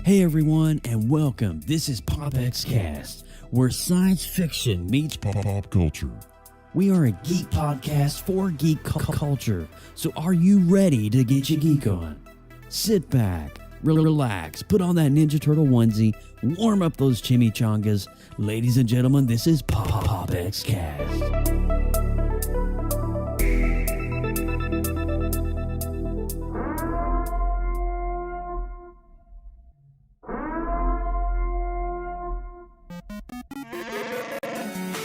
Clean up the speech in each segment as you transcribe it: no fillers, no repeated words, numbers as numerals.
Hey everyone, and welcome. This is PopXcast, where science fiction meets pop culture. We are a geek podcast for geek culture, so are you ready to get your geek on? Sit back, relax, put on that Ninja Turtle onesie, warm up those chimichangas. Ladies and gentlemen, this is PopXcast.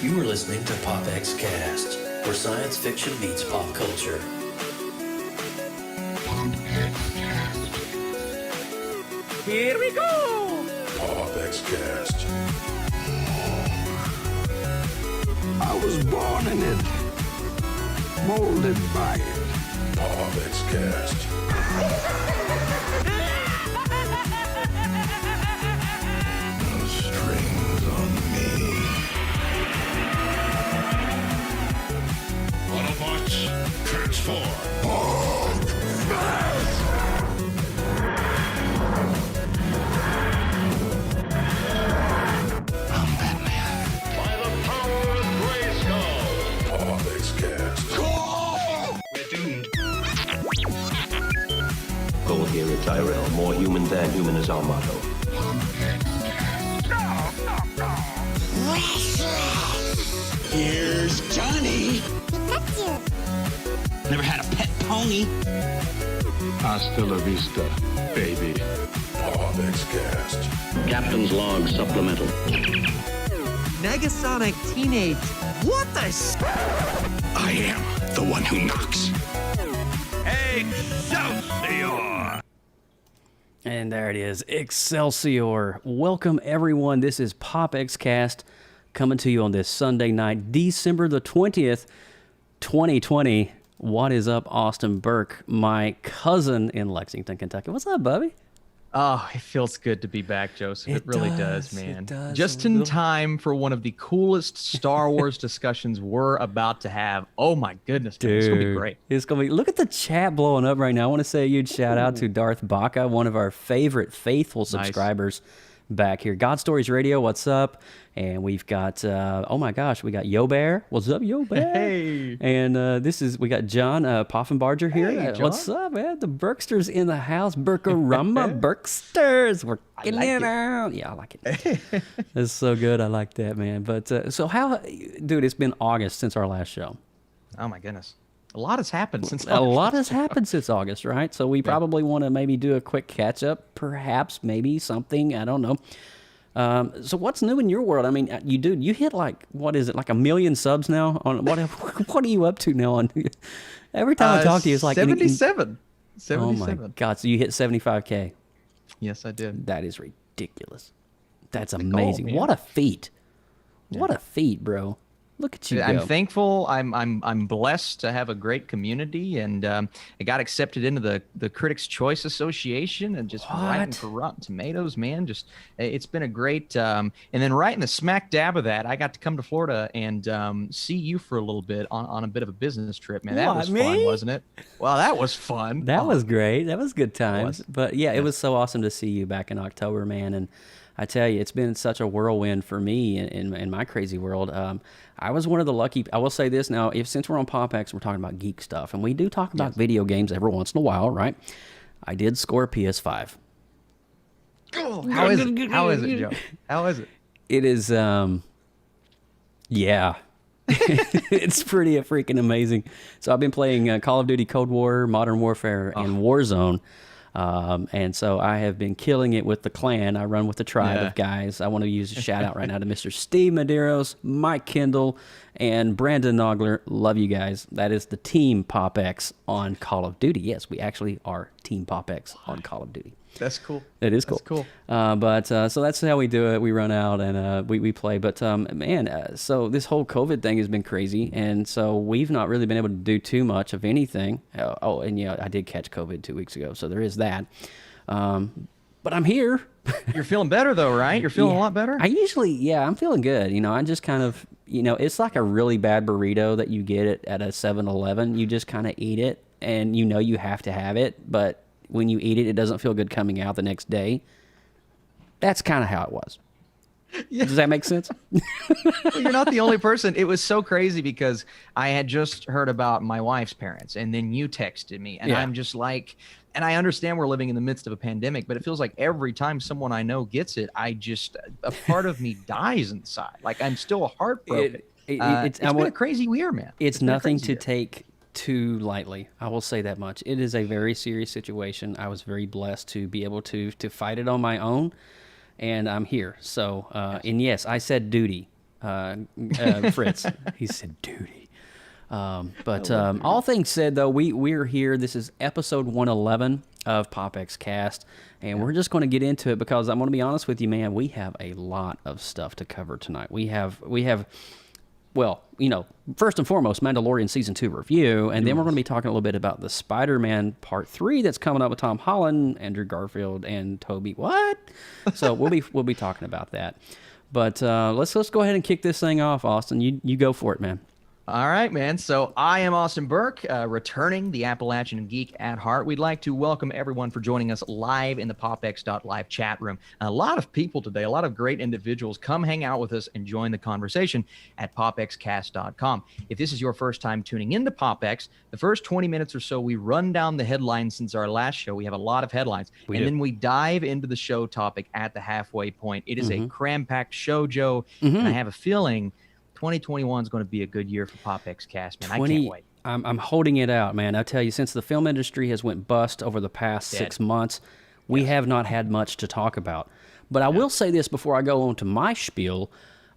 You are listening to PopXcast, where science fiction meets pop culture. Here we go! PopXcast. I was born in it, molded by it. PopXcast. No strings on me. Autobots, transform. I'm Batman. By the power of Grayskull. PopXcast. We're doomed. Goal here at Tyrell. More human than human is our motto. Here's Johnny. Never had a pet pony. Hasta la vista, baby. PopXcast. Captain's log supplemental. Negasonic Teenage. What the I am the one who knocks. Excelsior! And there it is, Excelsior. Welcome everyone, this is PopXcast coming to you on this Sunday night, December the 20th, 2020. What is up, Austin Burke, my cousin in Lexington, Kentucky? What's up, Bubby? Oh, it feels good to be back, Joseph. It really does, man. It does. Just in time for one of the coolest Star Wars discussions we're about to have. Oh my goodness, man. It's gonna be great. It's gonna be. Look at the chat blowing up right now. I want to say a huge shout out to Darth Baca, one of our favorite faithful subscribers back here. God Stories Radio, what's up? And we've got oh my gosh, we got Yo Bear. What's up, Yo Bear? Hey. And we got John Poffenbarger here. Hey, John. What's up, man? The Burksters in the house. Burkarama Burksters. We're getting like it it. out. Yeah, I like it. That's so good. I like that, man. But so how, dude? It's been August since our last show. Oh my goodness. A lot has happened since A lot has happened since August, right? So we probably want to maybe do a quick catch up, perhaps, maybe something. I don't know. So what's new in your world? I mean, you hit like, what is it, like 1 million subs now? On what are you up to now? On every time I talk to you, it's like 77. Oh 77. my God! So you hit 75K. Yes, I did. That is ridiculous. That's goal, amazing. man. What a feat! What a feat, bro. Look at you I'm go. thankful. I'm blessed to have a great community, and I got accepted into the Critics' Choice Association, and just writing for Rotten Tomatoes, man. Just it's been a great. And then right in the smack dab of that, I got to come to Florida and see you for a little bit on a bit of a business trip, man. That What, was me? fun, wasn't it? Well, that was fun. That was great. That was good times. was. But yeah, it was so awesome to see you back in October, man. And I tell you, it's been such a whirlwind for me in my crazy world. I was one of the lucky. I will say this now: since we're on PopX, we're talking about geek stuff, and we do talk about video games every once in a while, right? I did score a PS5. How is it? How is it, Joe? How is it? It is, yeah. It's pretty freaking amazing. So I've been playing Call of Duty Cold War, Modern Warfare, and Warzone. And so I have been killing it with the clan. I run with the tribe of guys. I want to use a shout out right now to Mr. Steve Medeiros, Mike Kendall, and Brandon Nogler. Love you guys. That is the Team PopX on Call of Duty. Yes, we actually are Team PopX on Call of Duty. That's cool. It is cool. That's cool. So that's how we do it. We run out and we play. But so this whole COVID thing has been crazy, and so we've not really been able to do too much of anything. I did catch COVID 2 weeks ago, so there is that. But I'm here. You're feeling better though, right? You're feeling a lot better? I'm feeling good. I just kind of, it's like a really bad burrito that you get at a 7-Eleven. You just kind of eat it and you have to have it, but when you eat it, it doesn't feel good coming out the next day. That's kind of how it was. Yeah. Does that make sense? Well, you're not the only person. It was so crazy because I had just heard about my wife's parents, and then you texted me, and Yeah. I'm just like, and I understand we're living in the midst of a pandemic, but it feels like every time someone I know gets it, a part of me dies inside. Like I'm still heartbroken. It's been a crazy year, man. It's been a nothing crazy to year. take too lightly. I will say that much. It is a very serious situation. I was very blessed to be able to fight it on my own, and I'm here. So, and yes, I said duty, Fritz. He said duty. But all things said, though, we're here. This is episode 111 of PopX Cast, and we're just going to get into it because I'm going to be honest with you, man. We have a lot of stuff to cover tonight. We have. Well, first and foremost, Mandalorian Season 2 review, and then we're going to be talking a little bit about the Spider-Man Part 3 that's coming up with Tom Holland, Andrew Garfield, and Toby. What? So we'll be talking about that. But let's go ahead and kick this thing off, Austin. You go for it, man. All right, man. So I am Austin Burke, returning the Appalachian Geek at heart. We'd like to welcome everyone for joining us live in the PopX.live chat room. A lot of people today, a lot of great individuals. Come hang out with us and join the conversation at PopXcast.com. If this is your first time tuning into PopX, the first 20 minutes or so, we run down the headlines since our last show. We have a lot of headlines. Then we dive into the show topic at the halfway point. It is a cram-packed show, Joe, and I have a feeling 2021 is going to be a good year for PopX Cast, man. I can't wait. I'm holding it out, man. I tell you, since the film industry has went bust over the past 6 months, we have not had much to talk about. But I will say this before I go on to my spiel.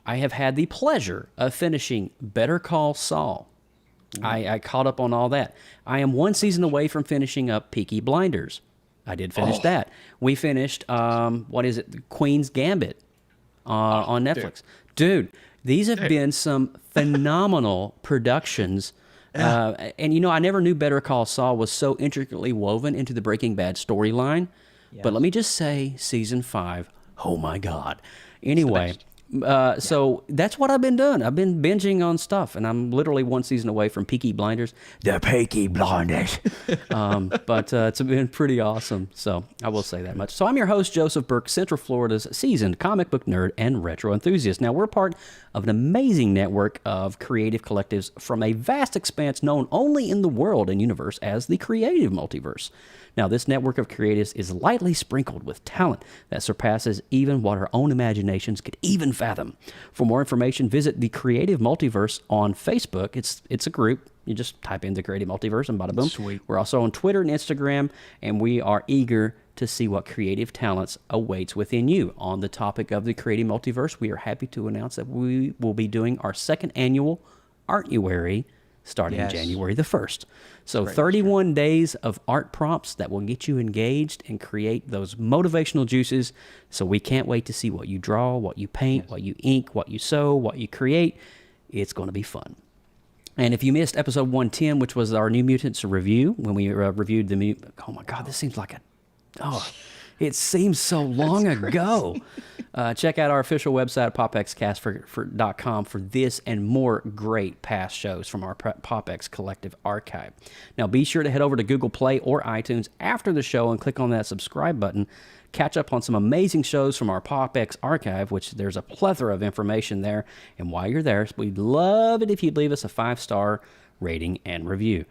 I have had the pleasure of finishing Better Call Saul. I caught up on all that. I am one season away from finishing up Peaky Blinders. I did finish that. We finished, Queen's Gambit on Netflix. Dude, these have been some phenomenal productions. And, I never knew Better Call Saul was so intricately woven into the Breaking Bad storyline. But let me just say, Season 5, oh my God. Anyway, so that's what I've been doing. I've been binging on stuff, and I'm literally one season away from Peaky Blinders. The Peaky Blinders. But it's been pretty awesome, so I will say that much. So I'm your host, Joseph Burke, Central Florida's seasoned comic book nerd and retro enthusiast. Now, we're part of an amazing network of creative collectives from a vast expanse known only in the world and universe as the Creative Multiverse. Now, this network of creatives is lightly sprinkled with talent that surpasses even what our own imaginations could even fathom. For more information, visit the Creative Multiverse on Facebook. It's a group. You just type in the Creative Multiverse and bada boom. Sweet. We're also on Twitter and Instagram, and we are eager to see what creative talents awaits within you. On the topic of the Creative Multiverse, we are happy to announce that we will be doing our second annual Artuary starting January the 1st. So 31 days of art prompts that will get you engaged and create those motivational juices. So we can't wait to see what you draw, what you paint, what you ink, what you sew, what you create. It's going to be fun. And if you missed episode 110, which was our New Mutants review, when we reviewed the oh my God, this seems like it seems so long ago. Check out our official website, PopXcast.com, for this and more great past shows from our PopX Collective archive. Now, be sure to head over to Google Play or iTunes after the show and click on that subscribe button. Catch up on some amazing shows from our PopX archive, which there's a plethora of information there. And while you're there, we'd love it if you'd leave us a 5-star rating and review.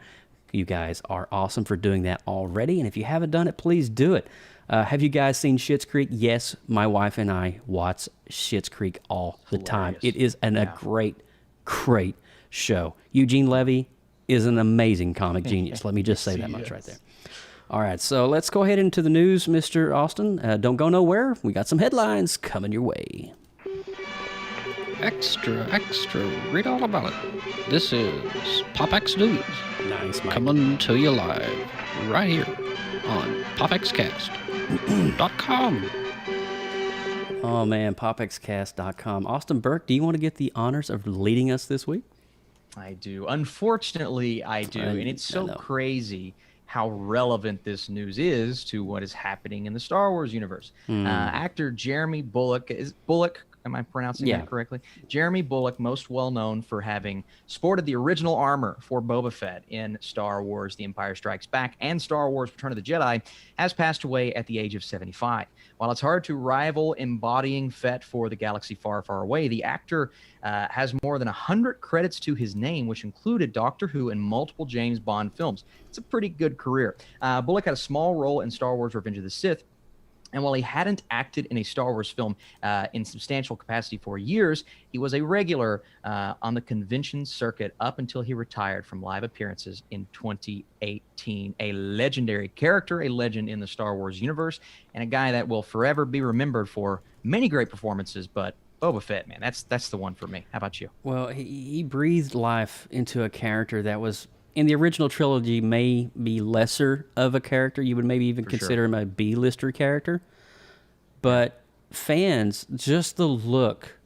You guys are awesome for doing that already, and if you haven't done it, please do it. Have you guys seen Schitt's Creek? Yes, my wife and I watch Schitt's Creek all the time. It is a great, great show. Eugene Levy is an amazing comic genius. Let me just say that much right there. All right, so let's go ahead into the news, Mr. Austin. Don't go nowhere. We got some headlines coming your way. Extra, read all about it. This is PopX News. Nice, Mike. Coming to you live right here on PopXcast.com. Oh, man, PopXcast.com. Austin Burke, do you want to get the honors of leading us this week? I do. Unfortunately, I do. And it's so crazy how relevant this news is to what is happening in the Star Wars universe. Actor Jeremy Bullock Am I pronouncing Yeah. that correctly? Jeremy Bulloch, most well known for having sported the original armor for Boba Fett in Star Wars The Empire Strikes Back and Star Wars Return of the Jedi, has passed away at the age of 75. While it's hard to rival embodying Fett for the galaxy far, far away, the actor has more than 100 credits to his name, which included Doctor Who and multiple James Bond films. It's a pretty good career. Bulloch had a small role in Star Wars Revenge of the Sith, and while he hadn't acted in a Star Wars film in substantial capacity for years, he was a regular on the convention circuit up until he retired from live appearances in 2018. A legendary character, a legend in the Star Wars universe, and a guy that will forever be remembered for many great performances, but Boba Fett, man, that's the one for me. How about you? Well, he breathed life into a character that was, in the original trilogy, may be lesser of a character. You would maybe even consider him a B-lister character. But fans, just the look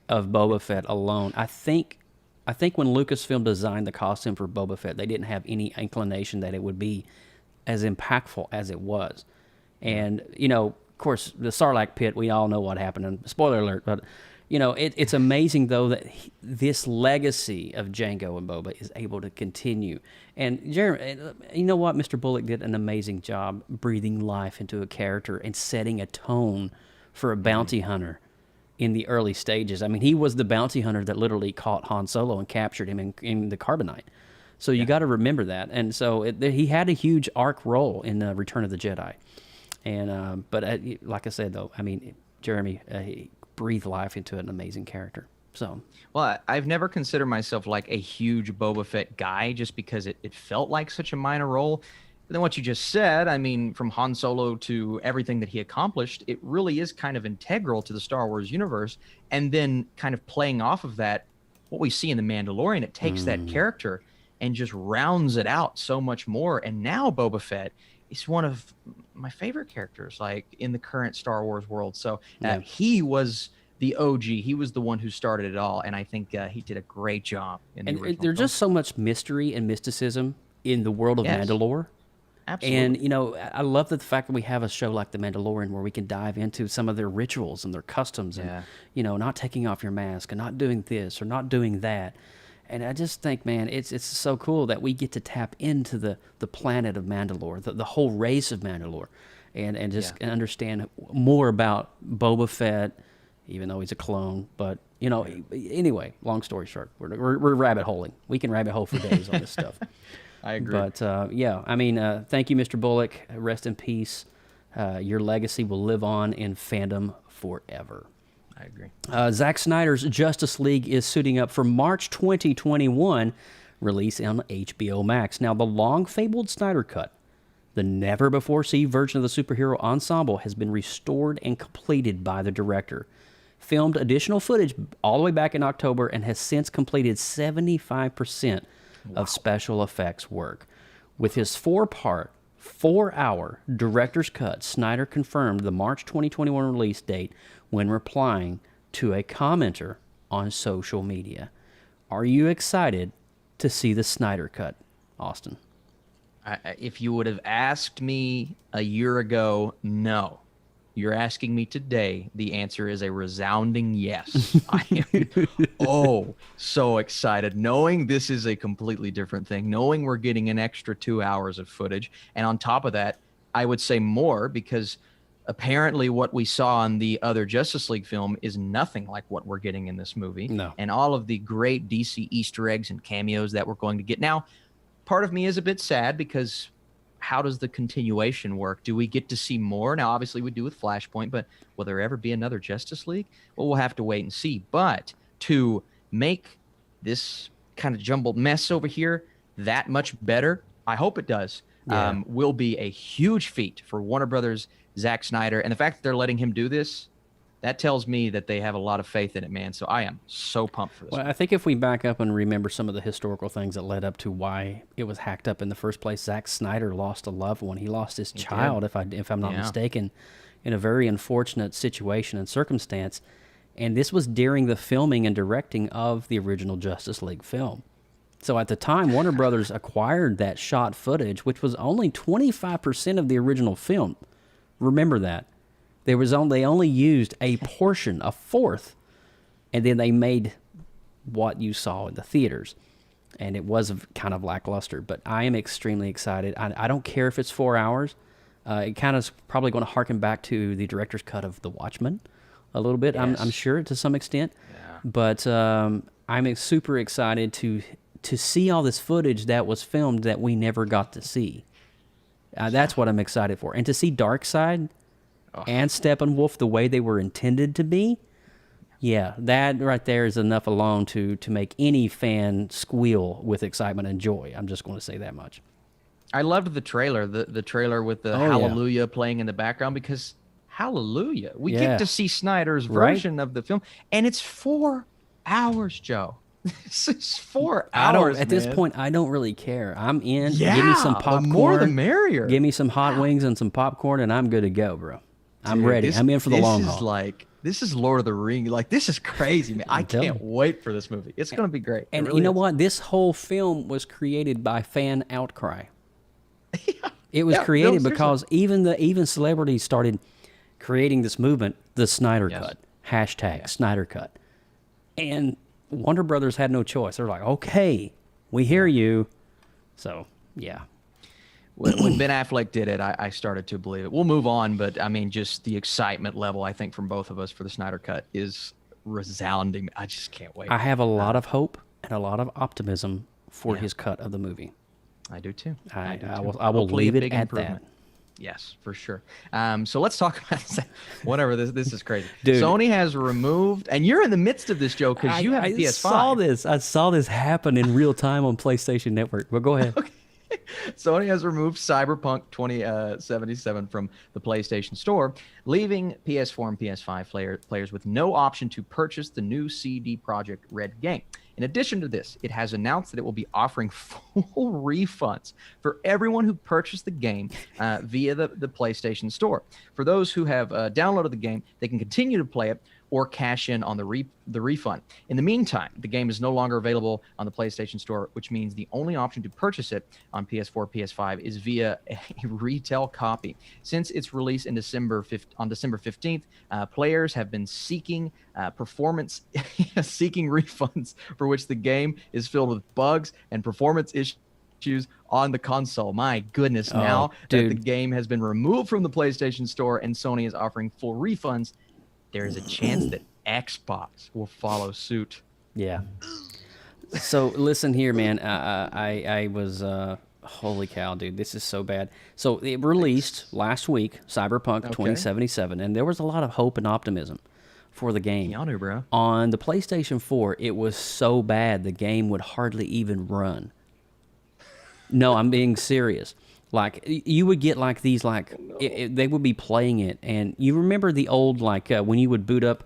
of Boba Fett alone, I think when Lucasfilm designed the costume for Boba Fett, they didn't have any inclination that it would be as impactful as it was. And, you know, of course, the Sarlacc pit, we all know what happened. And spoiler alert, but, you know, it's amazing, though, that this legacy of Jango and Boba is able to continue. And, Jeremy, you know what? Mr. Bullock did an amazing job breathing life into a character and setting a tone for a bounty hunter in the early stages. I mean, he was the bounty hunter that literally caught Han Solo and captured him in the Carbonite. So you got to remember that. And so he had a huge arc role in Return of the Jedi. And but like I said, though, I mean, Jeremy, he breathed life into an amazing character. So, well, I've never considered myself like a huge Boba Fett guy just because it felt like such a minor role. But then what you just said, I mean, from Han Solo to everything that he accomplished, it really is kind of integral to the Star Wars universe. And then kind of playing off of that, what we see in The Mandalorian, it takes that character and just rounds it out so much more. And now Boba Fett is one of my favorite characters, like in the current Star Wars world. So he was the OG. He was the one who started it all, and I think he did a great job in the original there's film. just so much mystery and mysticism in the world of Mandalore. Absolutely. And, you know, I love the fact that we have a show like The Mandalorian where we can dive into some of their rituals and their customs and, you know, not taking off your mask and not doing this or not doing that. And I just think, man, it's so cool that we get to tap into the planet of Mandalore, the whole race of Mandalore, and just understand more about Boba Fett, even though he's a clone. But, you know, anyway, long story short, we're rabbit holing. We can rabbit hole for days on this stuff. I agree. But, yeah, I mean, thank you, Mr. Bullock. Rest in peace. Your legacy will live on in fandom forever. I agree. Zack Snyder's Justice League is suiting up for March 2021 release on HBO Max. Now, the long-fabled Snyder Cut, the never-before-seen version of the superhero ensemble, has been restored and completed by the director. Filmed additional footage all the way back in October and has since completed 75% of special effects work. With his 4-part, 4-hour director's cut, Snyder confirmed the March 2021 release date when replying to a commenter on social media. Are you excited to see the Snyder Cut, Austin? If you would have asked me a year ago, no. You're asking me today, the answer is a resounding yes. I am so excited, knowing this is a completely different thing, knowing we're getting an extra 2 hours of footage. And on top of that, I would say more, because apparently what we saw in the other Justice League film is nothing like what we're getting in this movie. No. And all of the great DC Easter eggs and cameos that we're going to get. Now, part of me is a bit sad because how does the continuation work? Do we get to see more? Now, obviously we do with Flashpoint, but will there ever be another Justice League? Well, we'll have to wait and see. But to make this kind of jumbled mess over here that much better, I hope it does, will be a huge feat for Warner Brothers, Zack Snyder. And the fact that they're letting him do this, that tells me that they have a lot of faith in it, man. So I am so pumped for this. Well, I think if we back up and remember some of the historical things that led up to why it was hacked up in the first place, Zack Snyder lost a loved one. He lost his child, if I'm not mistaken, in a very unfortunate situation and circumstance. And this was during the filming and directing of the original Justice League film. So at the time, Warner Brothers acquired that shot footage, which was only 25% of the original film. Remember that. They only used a portion, a fourth And then they made what you saw in the theaters, and it was kind of lackluster. But I am extremely excited. I don't care if it's 4 hours. It kind of is probably going to harken back to the director's cut of The Watchmen a little bit. Yes. I'm sure to some extent. Yeah. But I'm super excited to see all this footage that was filmed that we never got to see. That's what I'm excited for. And to see Darkseid and Steppenwolf the way they were intended to be, yeah, that right there is enough alone to make any fan squeal with excitement and joy. I'm just going to say that much. I loved the trailer, the trailer with the Hallelujah playing in the background, because Hallelujah. We get to see Snyder's version of the film, and it's 4 hours, Joe. This is 4 hours. At this point, I don't really care. I'm in. Yeah, give me some popcorn. The more the merrier. Give me some hot wings and some popcorn, and I'm good to go, bro. I'm ready. I'm in for the long haul. This is Lord of the Rings. Like, this is crazy, man. I can't wait for this movie. It's going to be great. And really you know what? This whole film was created by fan outcry. It was created because even celebrities started creating this movement, the Snyder Cut, hashtag Snyder Cut. And Warner Brothers had no choice. They're like, okay, we hear you. So, yeah. When Ben Affleck did it, I started to believe it. We'll move on, but I mean, just the excitement level, I think, from both of us for the Snyder Cut is resounding. I just can't wait. I have a lot of hope and a lot of optimism for his cut of the movie. I do too. I will leave it at that. Yes, for sure. So let's talk about whatever. This is crazy. Dude. Sony has removed, and you're in the midst of this, Joe, because you have a PS5. I saw this happen in real time on PlayStation Network. But go ahead. Okay. Sony has removed Cyberpunk 2077 from the PlayStation Store, leaving PS4 and PS5 players with no option to purchase the new CD Projekt Red game. In addition to this, it has announced that it will be offering full refunds for everyone who purchased the game via the PlayStation Store. For those who have downloaded the game, they can continue to play it or cash in on the refund. In the meantime, the game is no longer available on the PlayStation Store, which means the only option to purchase it on PS4, PS5 is via a retail copy. Since its release in December 15th, players have been seeking seeking refunds for which the game is filled with bugs and performance issues on the console. My goodness, now that the game has been removed from the PlayStation Store and Sony is offering full refunds, there is a chance that Xbox will follow suit. Yeah. So listen here, man. I was holy cow, dude. This is so bad. So it released last week, Cyberpunk 2077, and there was a lot of hope and optimism for the game. Y'all knew, bro. On the PlayStation 4, it was so bad the game would hardly even run. No, I'm being serious. Like, you would get like these, like, they would be playing it, and you remember the old, like, when you would boot up,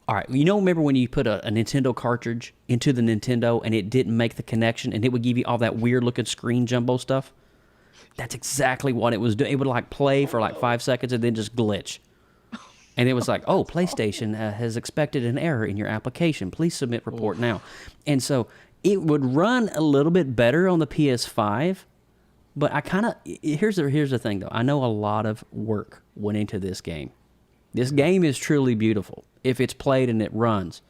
all right, remember when you put a Nintendo cartridge into the Nintendo and it didn't make the connection, and it would give you all that weird-looking screen jumbo stuff? That's exactly what it was doing. It would, like, play for, like, 5 seconds and then just glitch. And it was like, oh, PlayStation has expected an error in your application. Please submit report now. And so it would run a little bit better on the PS5, but I kind of, here's the thing, though. I know a lot of work went into this game. This game is truly beautiful. If it's played and it runs.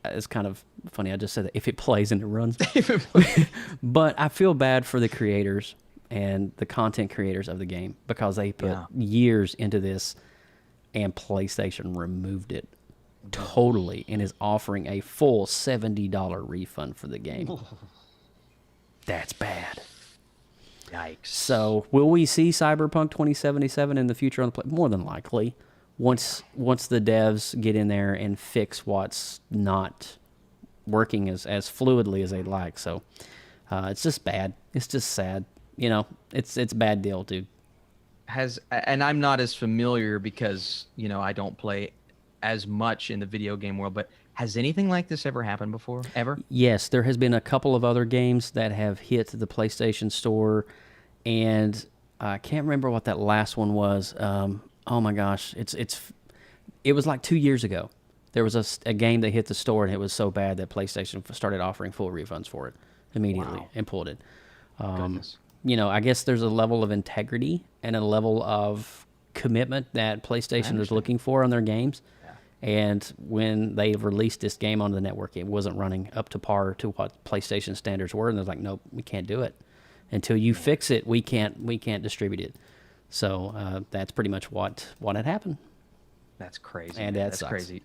It's kind of funny, I just said that. If it plays and it runs. But I feel bad for the creators and the content creators of the game because they put years into this and PlayStation removed it totally and is offering a full $70 refund for the game. That's bad. Yikes. So, will we see Cyberpunk 2077 in the future on the play? More than likely. Once the devs get in there and fix what's not working as fluidly as they'd like. So, it's just bad. It's just sad. You know, it's a bad deal, dude. And I'm not as familiar because, you know, I don't play as much in the video game world, but has anything like this ever happened before? Ever? Yes, there has been a couple of other games that have hit the PlayStation Store, and I can't remember what that last one was. Oh my gosh, it was like 2 years ago. There was a game that hit the store, and it was so bad that PlayStation started offering full refunds for it immediately and pulled it. You know, I guess there's a level of integrity and a level of commitment that PlayStation is looking for on their games. And when they released this game on the network, it wasn't running up to par to what PlayStation standards were, and they're like, nope, we can't do it. Until you fix it, we can't distribute it. So that's pretty much what had happened. That's crazy. And that's sucks. crazy.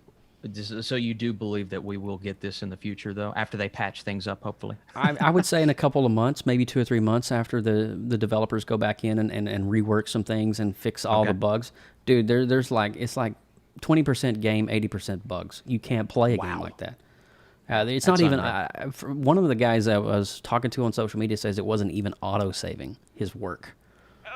So you do believe that we will get this in the future, though, after they patch things up, hopefully? I would say in a couple of months, maybe 2 or 3 months after the developers go back in and rework some things and fix all the bugs. Dude, it's like 20% game, 80% bugs. You can't play a game like that. It's That's not even... one of the guys I was talking to on social media says it wasn't even auto-saving his work.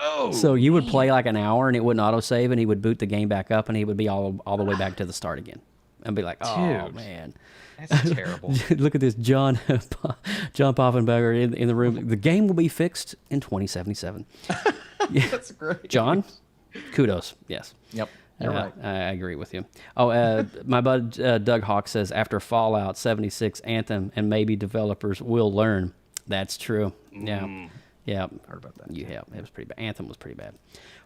Oh, so you would play like an hour and it wouldn't auto-save, and he would boot the game back up and he would be all the way back to the start again. And be like, oh, Dude, man. That's terrible. Look at this, John Poffenberger in the room. The game will be fixed in 2077. That's great. John, kudos. Yes. Yep. You're right. I agree with you. Oh, my bud Doug Hawk says, after Fallout 76, Anthem, and maybe developers will learn. That's true. Yeah. Yeah. Heard about that. You have. It was pretty bad. Anthem was pretty bad.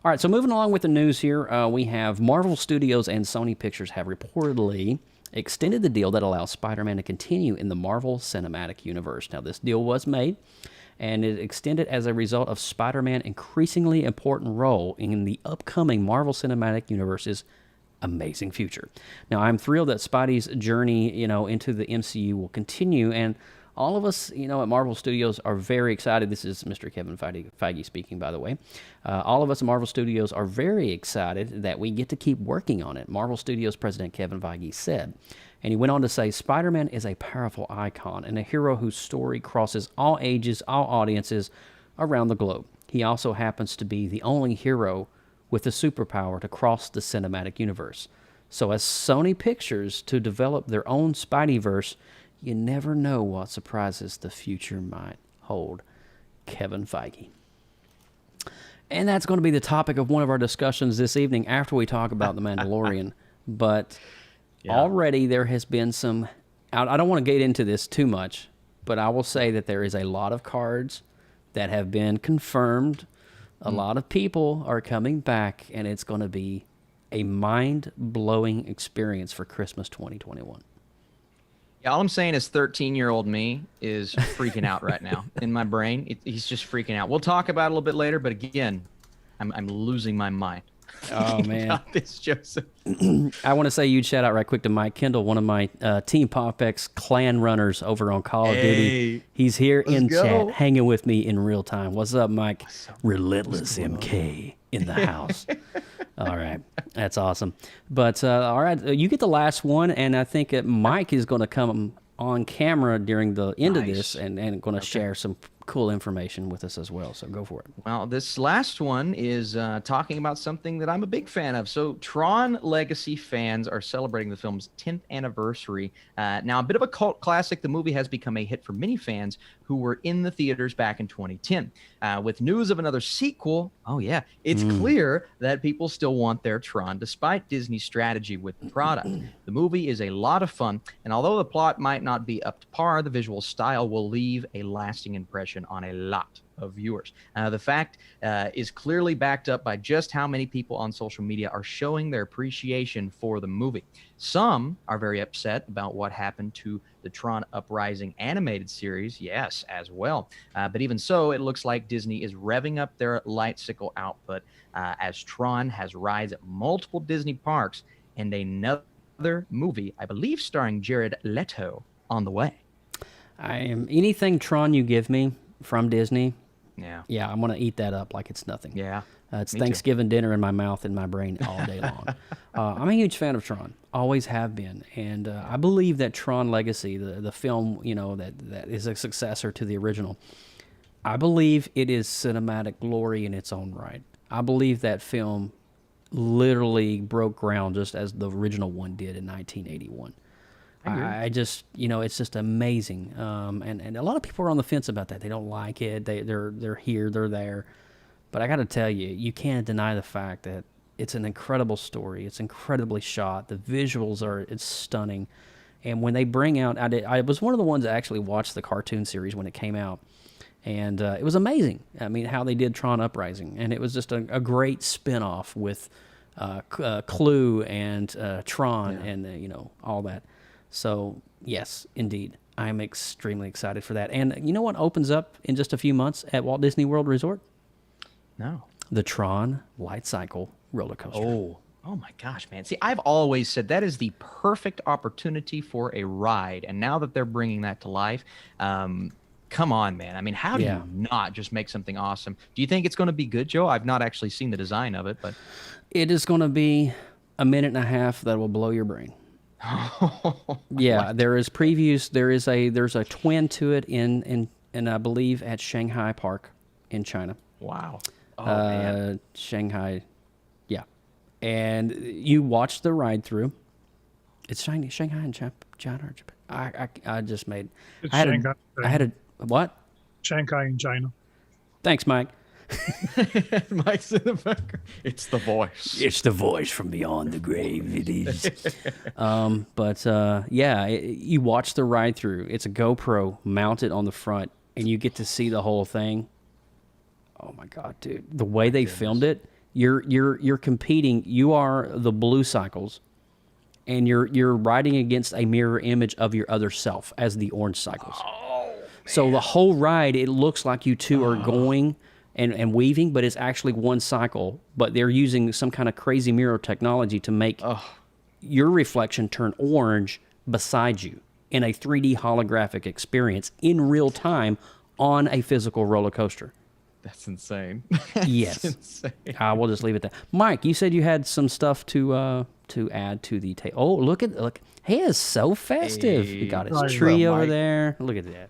All right, so moving along with the news here, we have Marvel Studios and Sony Pictures have reportedly extended the deal that allows Spider-Man to continue in the Marvel Cinematic Universe. Now, this deal was made, and it extended as a result of Spider-Man's increasingly important role in the upcoming Marvel Cinematic Universe's amazing future. Now, I'm thrilled that Spidey's journey, into the MCU will continue, and all of us, at Marvel Studios are very excited. This is Mr. Kevin Feige speaking, by the way. All of us at Marvel Studios are very excited that we get to keep working on it, Marvel Studios President Kevin Feige said. And he went on to say, Spider-Man is a powerful icon and a hero whose story crosses all ages, all audiences around the globe. He also happens to be the only hero with the superpower to cross the cinematic universe. So as Sony Pictures to develop their own Spideyverse, you never know what surprises the future might hold. Kevin Feige. And that's going to be the topic of one of our discussions this evening after we talk about The Mandalorian. But already there has been some... I don't want to get into this too much, but I will say that there is a lot of cards that have been confirmed. A lot of people are coming back, and it's going to be a mind-blowing experience for Christmas 2021. Yeah, all I'm saying is 13-year-old me is freaking out right now in my brain. He's just freaking out. We'll talk about it a little bit later, but again, I'm losing my mind. Oh, man. About this, Joseph. I want to say a huge shout out right quick to Mike Kendall, one of my Team PopX clan runners over on Call of Duty. He's here in chat, hanging with me in real time. What's up, Mike? Relentless MK in the house. All right. That's awesome. But, all right, you get the last one, and I think Mike is going to come on camera during the end of this and going to share some cool information with us as well. So go for it. Well, this last one is talking about something that I'm a big fan of. So Tron Legacy fans are celebrating the film's 10th anniversary. Now, a bit of a cult classic, the movie has become a hit for many fans who were in the theaters back in 2010. With news of another sequel, it's clear that people still want their Tron, despite Disney's strategy with the product. The movie is a lot of fun, and although the plot might not be up to par, the visual style will leave a lasting impression on a lot of viewers. The fact is clearly backed up by just how many people on social media are showing their appreciation for the movie. Some are very upset about what happened to the Tron Uprising animated series, yes, as well. But even so, it looks like Disney is revving up their lightcycle output as Tron has rides at multiple Disney parks and another movie, I believe starring Jared Leto, on the way. I am anything Tron you give me from Disney. Yeah, I'm gonna eat that up like it's nothing. Yeah, it's Thanksgiving dinner in my mouth and my brain all day long. I'm a huge fan of Tron, always have been, and I believe that Tron Legacy, the film, that is a successor to the original, I believe it is cinematic glory in its own right. I believe that film literally broke ground just as the original one did in 1981. I just, it's just amazing. And a lot of people are on the fence about that. They don't like it. They're here, they're there. But I got to tell you, you can't deny the fact that it's an incredible story. It's incredibly shot. The visuals it's stunning. And when they bring out, I was one of the ones that actually watched the cartoon series when it came out. And it was amazing. I mean, how they did Tron Uprising. And it was just a great spinoff with Clue and Tron and all that. So yes, indeed, I'm extremely excited for that. And you know what opens up in just a few months at Walt Disney World Resort? No. The Tron Light Cycle roller coaster. Oh my gosh, man. See, I've always said that is the perfect opportunity for a ride. And now that they're bringing that to life, come on, man. I mean, how do you not just make something awesome? Do you think it's going to be good, Joe? I've not actually seen the design of it, but It is going to be a minute and a half that will blow your brain. Yeah, there is previews. There's a twin to it in I believe at Shanghai Park in China. wow. Oh, man. Shanghai, yeah. And you watch the ride through. It's Shanghai and China or Japan. I just made. It's I had Shanghai. I had a what? Shanghai in China. Thanks, Mike. Mike's in the background. It's the voice. It's the voice from beyond the grave. It is. You watch the ride through. It's a GoPro mounted on the front, and you get to see the whole thing. Oh my God, dude! The way they filmed it, you're competing. You are the blue cycles, and you're riding against a mirror image of your other self as the orange cycles. So the whole ride, it looks like you two are going and weaving, but it's actually one cycle. But they're using some kind of crazy mirror technology to make your reflection turn orange beside you in a 3D holographic experience in real time on a physical roller coaster. That's insane. Yes. Insane. We'll just leave it there. Mike, you said you had some stuff to add to the table. Oh, look. He is so festive. He got his tree over there. Look at that.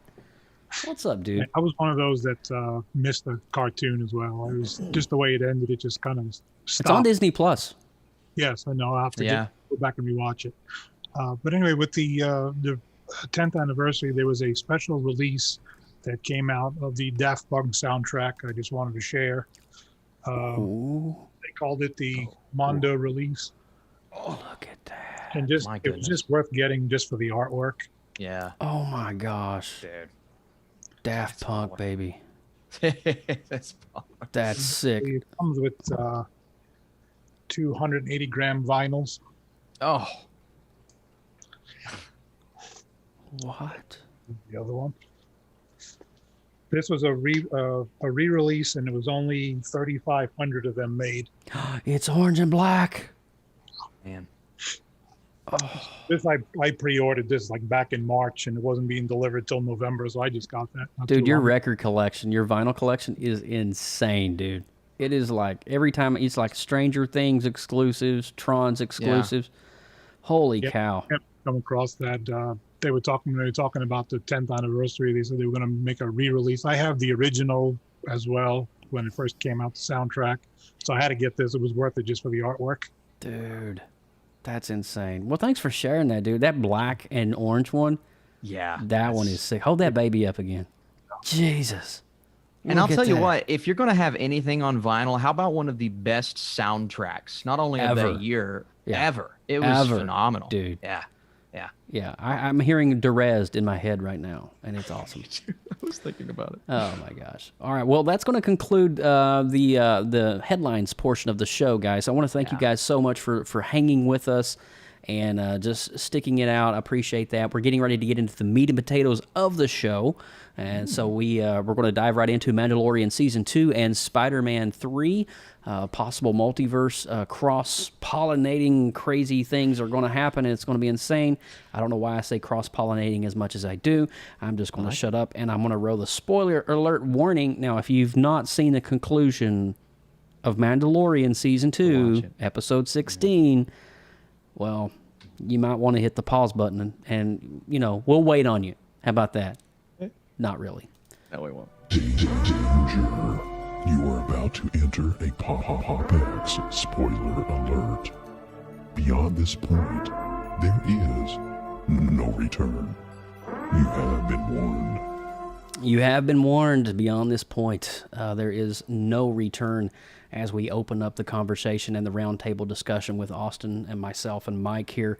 What's up, dude? I was one of those that missed the cartoon as well. It was just the way it ended. It just kind of stopped. It's on Disney Plus. Yes, I know. I'll have to go back and rewatch it. But anyway, with the 10th anniversary, there was a special release that came out of the Daft Punk soundtrack. I just wanted to share. They called it the Mondo release. Oh, look at that. And it was just worth getting just for the artwork. Yeah. Oh my gosh. Dude. Daft Punk, baby. That's sick. It comes with 280 gram vinyls. Oh. What? The other one. This was a re-release, and it was only 3,500 of them made. It's orange and black. Man. Oh. This I pre-ordered this like back in March, and it wasn't being delivered till November, so I just got that. Dude, your record collection, your vinyl collection is insane, dude. It is like every time it's like Stranger Things exclusives, Tron's exclusives. Yeah. Holy cow! Come across that. They were talking about the 10th anniversary. They said they were going to make a re-release. I have the original as well when it first came out, the soundtrack. So I had to get this. It was worth it just for the artwork. Dude, that's insane. Well, thanks for sharing that, dude. That black and orange one. Yeah. That one is sick. Hold that baby up again. Jesus. And I'll tell you what, if you're going to have anything on vinyl, how about one of the best soundtracks, not only of that year, ever. It was phenomenal. Dude. Yeah. Yeah, I'm hearing Derezed in my head right now, and it's awesome. I was thinking about it. Oh my gosh! All right, well, that's going to conclude the headlines portion of the show, guys. I want to thank you guys so much for hanging with us and just sticking it out. I appreciate that. We're getting ready to get into the meat and potatoes of the show, and so we're going to dive right into Mandalorian Season 2 and Spider-Man 3. Possible multiverse cross-pollinating crazy things are going to happen, and it's going to be insane. I don't know why I say cross-pollinating as much as I do. I'm just going to shut up, and I'm going to roll the spoiler alert warning. Now, if you've not seen the conclusion of Mandalorian Season 2, Episode 16, well, you might want to hit the pause button, and we'll wait on you. How about that? Not really. No, we won't. Danger. You are about to enter a PopX spoiler alert. Beyond this point, there is no return. You have been warned. You have been warned. Beyond this point, there is no return as we open up the conversation and the roundtable discussion with Austin and myself and Mike here.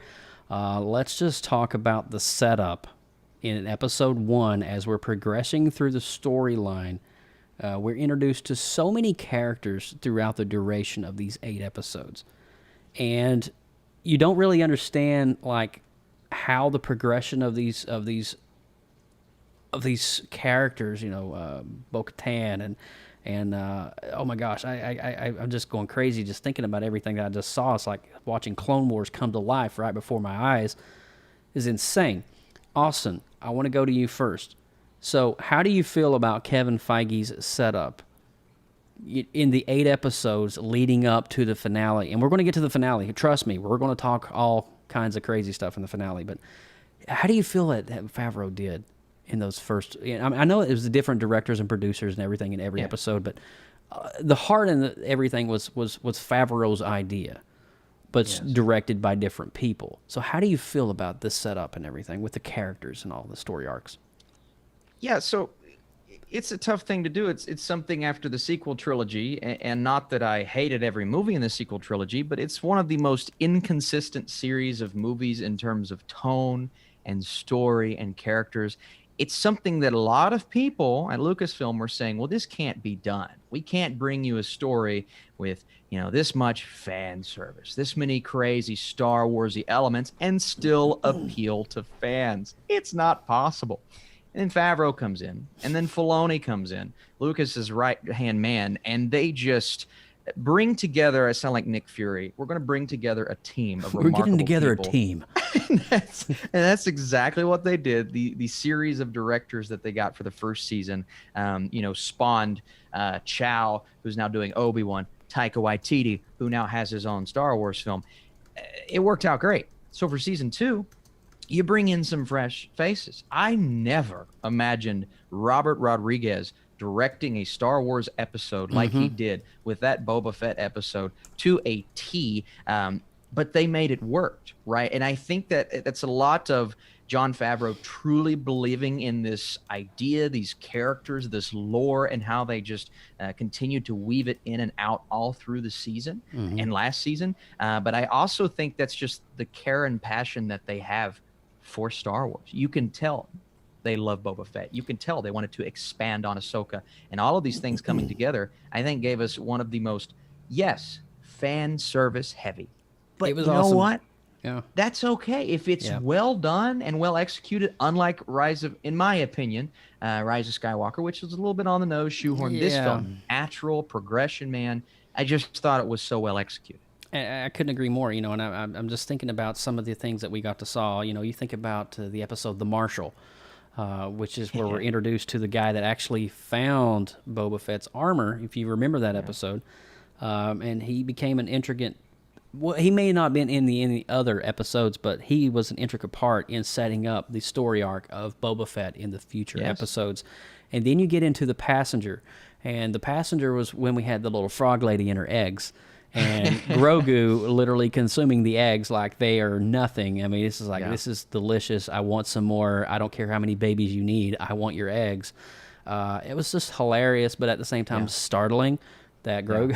Let's just talk about the setup in Episode 1 as we're progressing through the storyline. We're introduced to so many characters throughout the duration of these 8 episodes. and you don't really understand like how the progression of these characters, Bo-Katan and oh my gosh, I'm just going crazy just thinking about everything that I just saw. It's like watching Clone Wars come to life right before my eyes. Is insane. Austin, I want to go to you first. So, how do you feel about Kevin Feige's setup in the 8 episodes leading up to the finale? And we're going to get to the finale. Trust me, we're going to talk all kinds of crazy stuff in the finale. But how do you feel that Favreau did in those first? I know it was the different directors and producers and everything in every episode, but the heart and everything was Favreau's idea, but directed by different people. So how do you feel about this setup and everything with the characters and all the story arcs? Yeah, so it's a tough thing to do. It's something after the sequel trilogy, and not that I hated every movie in the sequel trilogy, but it's one of the most inconsistent series of movies in terms of tone and story and characters. It's something that a lot of people at Lucasfilm were saying, well, this can't be done. We can't bring you a story with, this much fan service, this many crazy Star Wars-y elements, and still appeal to fans. It's not possible. And then Favreau comes in, and then Filoni comes in, Lucas's right-hand man, and they just bring together, I sound like Nick Fury, we're going to bring together a team of remarkable We're getting together people. a team. and that's exactly what they did. The series of directors that they got for the first season, spawned Chow, who's now doing Obi-Wan, Taika Waititi, who now has his own Star Wars film. It worked out great. So for season 2, you bring in some fresh faces. I never imagined Robert Rodriguez directing a Star Wars episode like he did with that Boba Fett episode to a T, but they made it work, right? And I think that's a lot of Jon Favreau truly believing in this idea, these characters, this lore, and how they just continue to weave it in and out all through the season and last season. But I also think that's just the care and passion that they have for Star Wars. You can tell they love Boba Fett. You can tell they wanted to expand on Ahsoka. And all of these things coming together, I think gave us one of the most, fan service heavy. But it was you know awesome. what? Yeah. That's okay. If it's well done and well executed, unlike in my opinion, Rise of Skywalker, which was a little bit on the nose, shoehorned. This film, natural progression, man. I just thought it was so well executed. I couldn't agree more, and I'm just thinking about some of the things that we got to saw. You think about the episode The Marshal, which is where we're introduced to the guy that actually found Boba Fett's armor, if you remember that episode. And he became an intricate... Well, he may not have been in any other episodes, but he was an intricate part in setting up the story arc of Boba Fett in the future episodes. And then you get into the Passenger. And the Passenger was when we had the little frog lady and her eggs. And Grogu literally consuming the eggs like they are nothing. I mean, this is like, this is delicious. I want some more. I don't care how many babies you need. I want your eggs. It was just hilarious, but at the same time startling that Grogu...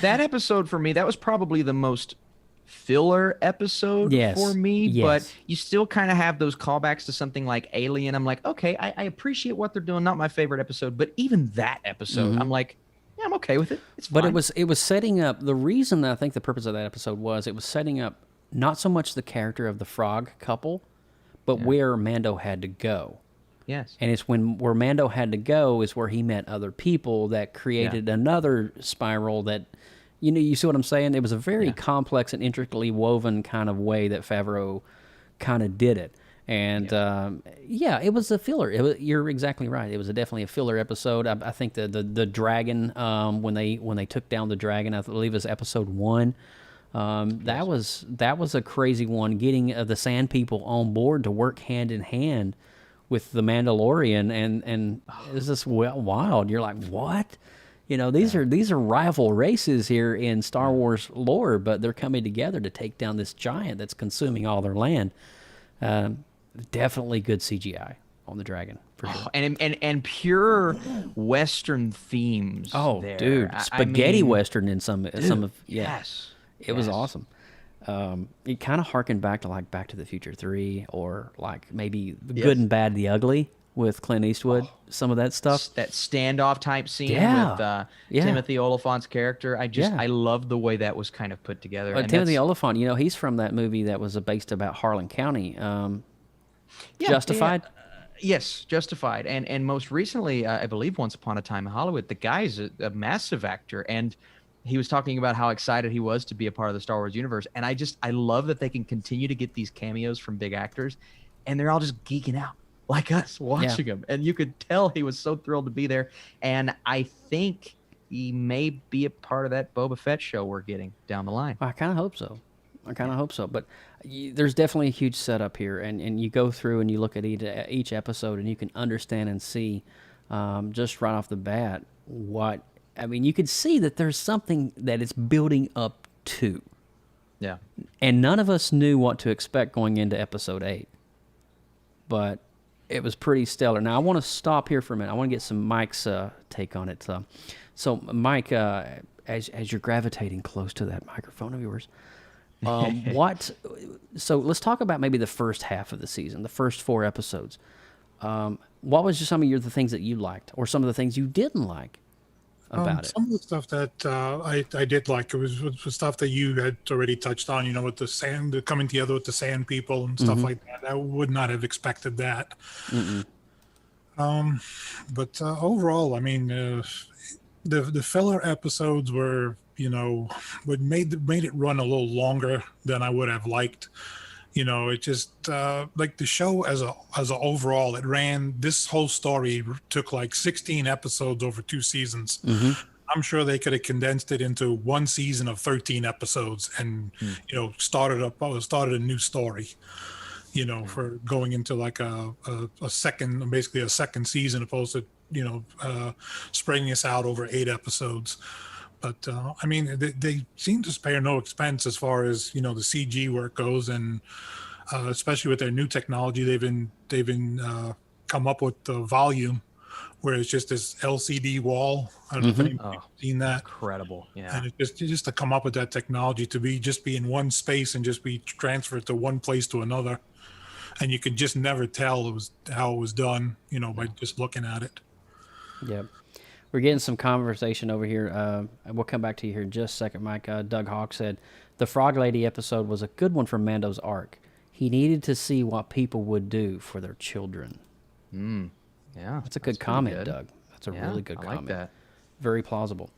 That episode for me, that was probably the most filler episode for me, but you still kind of have those callbacks to something like Alien. I'm like, okay, I appreciate what they're doing. Not my favorite episode, but even that episode, I'm like, yeah, I'm okay with it. It's fine. But it was setting up... The reason that I think the purpose of that episode was it was setting up not so much the character of the frog couple, but where Mando had to go. Yes. And it's where Mando had to go is where he met other people that created another spiral that, you see what I'm saying? It was a very complex and intricately woven kind of way that Favreau kind of did it. And it was a filler. You're exactly right. It was definitely a filler episode. I think the dragon, when they took down the dragon, I believe it was episode 1. That was a crazy one. Getting the Sand People on board to work hand in hand with the Mandalorian, and it's just wild. You're like, what? These are rival races here in Star Wars lore, but they're coming together to take down this giant that's consuming all their land. Definitely good CGI on the dragon for sure. And pure Western themes. Oh, there. dude, spaghetti Western in some of Yes, it was awesome. It kind of harkened back to like Back to the Future 3, or like maybe the Good and Bad, the Ugly with Clint Eastwood. Some of that stuff. That standoff type scene Yeah. with Timothy Oliphant's character. I love the way that was kind of put together. And Timothy Oliphant, he's from that movie that was based about Harlan County. Justified? Yes, Justified. And most recently, I believe Once Upon a Time in Hollywood, the guy's a massive actor. And he was talking about how excited he was to be a part of the Star Wars universe. And I love that they can continue to get these cameos from big actors, and they're all just geeking out like us watching them. And you could tell he was so thrilled to be there. And I think he may be a part of that Boba Fett show we're getting down the line. I kind of hope so. But there's definitely a huge setup here, and you go through and you look at each episode, and you can understand and see just right off the bat you could see that there's something that it's building up to. Yeah. And none of us knew what to expect going into episode 8. But it was pretty stellar. Now, I want to stop here for a minute. I want to get some Mike's take on it. So Mike, as you're gravitating close to that microphone of yours, so let's talk about maybe the first half of the season, the first 4 episodes. What was just some of the things that you liked, or some of the things you didn't like about it? Some of the stuff that I did like, it was stuff that you had already touched on, with the sand, coming together with the sand people and stuff like that. I would not have expected that. But overall, the filler episodes were, what made it run a little longer than I would have liked. It just like the show as a overall, it ran, this whole story took like 16 episodes over 2 seasons. I'm sure they could have condensed it into 1 season of 13 episodes and started a new story, for going into like a second season, opposed to spreading this out over 8 episodes. But they seem to spare no expense as far as the CG work goes, and especially with their new technology, they've been come up with the volume, where it's just this LCD wall. I don't know if anybody's seen that. Incredible, yeah. And it just to come up with that technology to be in one space and just be transferred to one place to another, and you could just never tell how it was done, by just looking at it. Yep. We're getting some conversation over here. We'll come back to you here in just a second, Mike. Doug Hawk said, the Frog Lady episode was a good one for Mando's arc. He needed to see what people would do for their children. Yeah. That's a good comment, good. Doug. That's a really good comment. I like that. Very plausible.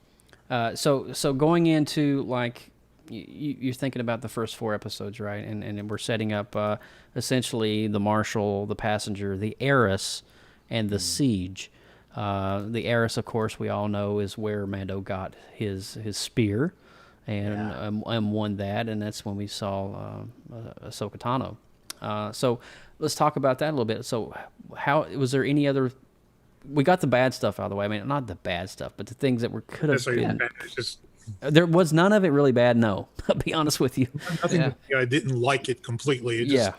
So going into, like, you're thinking about the first 4 episodes, right? And we're setting up essentially the Marshal, the Passenger, the Heiress, and the Siege. The Heiress, of course, we all know is where Mando got his spear and won that, and that's when we saw Ahsoka Tano. So let's talk about that a little bit. So how was there any other? We got the bad stuff out of the way. Not the bad stuff, but the things that could have been. There was none of it really bad. No, I'll be honest with you. Nothing. I didn't like it completely. It just,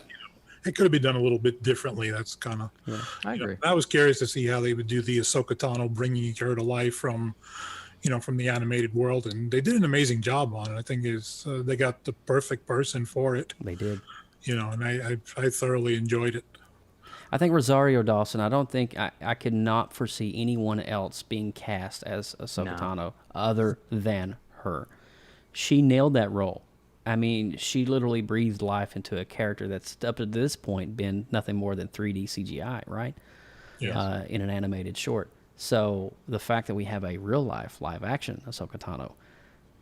it could have been done a little bit differently. That's kind of. Yeah, I agree. I was curious to see how they would do the Ahsoka Tano bringing her to life from the animated world, and they did an amazing job on it. I think they got the perfect person for it. They did. And I thoroughly enjoyed it. I think Rosario Dawson, I don't think I could not foresee anyone else being cast as Ahsoka Tano other than her. She nailed that role. She literally breathed life into a character that's up to this point been nothing more than 3D CGI, right? Yes. In an animated short. So the fact that we have a real life live action Ahsoka Tano,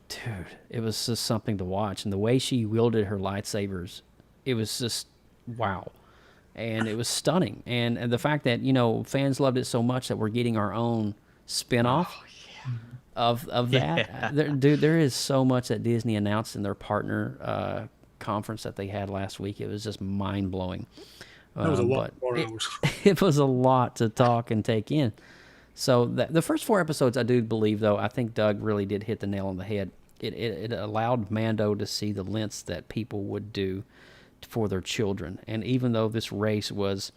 dude, it was just something to watch. And the way she wielded her lightsabers, it was just wow. And it was stunning. And the fact that, fans loved it so much that we're getting our own spin-off of that. There is so much that Disney announced in their partner conference that they had last week. It was just mind-blowing. That was a lot more hours. It was a lot to talk and take in. So the first 4 episodes, I do believe, though, I think Doug really did hit the nail on the head. It allowed Mando to see the lengths that people would do for their children. And even though this race was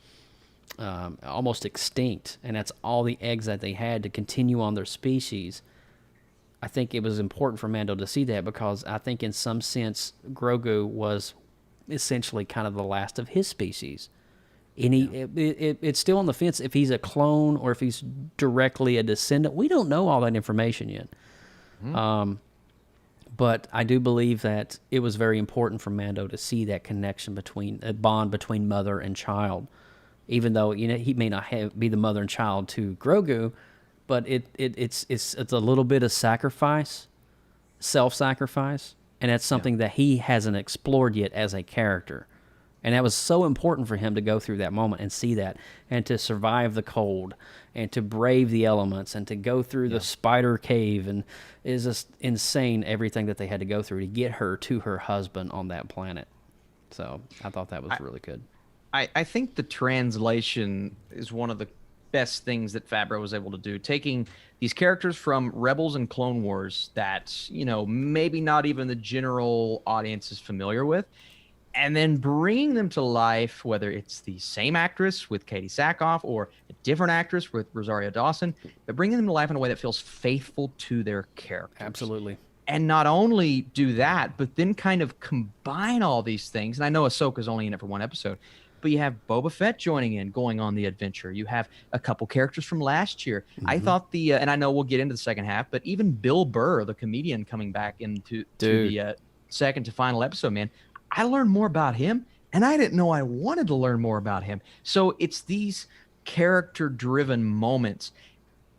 almost extinct, and that's all the eggs that they had to continue on their species, I think it was important for Mando to see that, because I think in some sense Grogu was essentially kind of the last of his species. And it's still on the fence if he's a clone or if he's directly a descendant. We don't know all that information yet. But I do believe that it was very important for Mando to see that connection between a bond between mother and child, even though he may not be the mother and child to Grogu, but it's a little bit of sacrifice, self-sacrifice, and that's something that he hasn't explored yet as a character. And that was so important for him to go through that moment and see that, and to survive the cold, and to brave the elements, and to go through the spider cave, and is just insane everything that they had to go through to get her to her husband on that planet. So I thought that was really good. I think the translation is one of the best things that Favreau was able to do, taking these characters from Rebels and Clone Wars that, maybe not even the general audience is familiar with, and then bringing them to life, whether it's the same actress with Katie Sackhoff or a different actress with Rosario Dawson, but bringing them to life in a way that feels faithful to their characters. Absolutely. And not only do that, but then kind of combine all these things. And I know Ahsoka's only in it for one episode, but you have Boba Fett joining in, going on the adventure. You have a couple characters from last year. I thought and I know we'll get into the second half, but even Bill Burr, the comedian, coming back into the second to final episode, man, I learned more about him, and I didn't know I wanted to learn more about him. So it's these character-driven moments.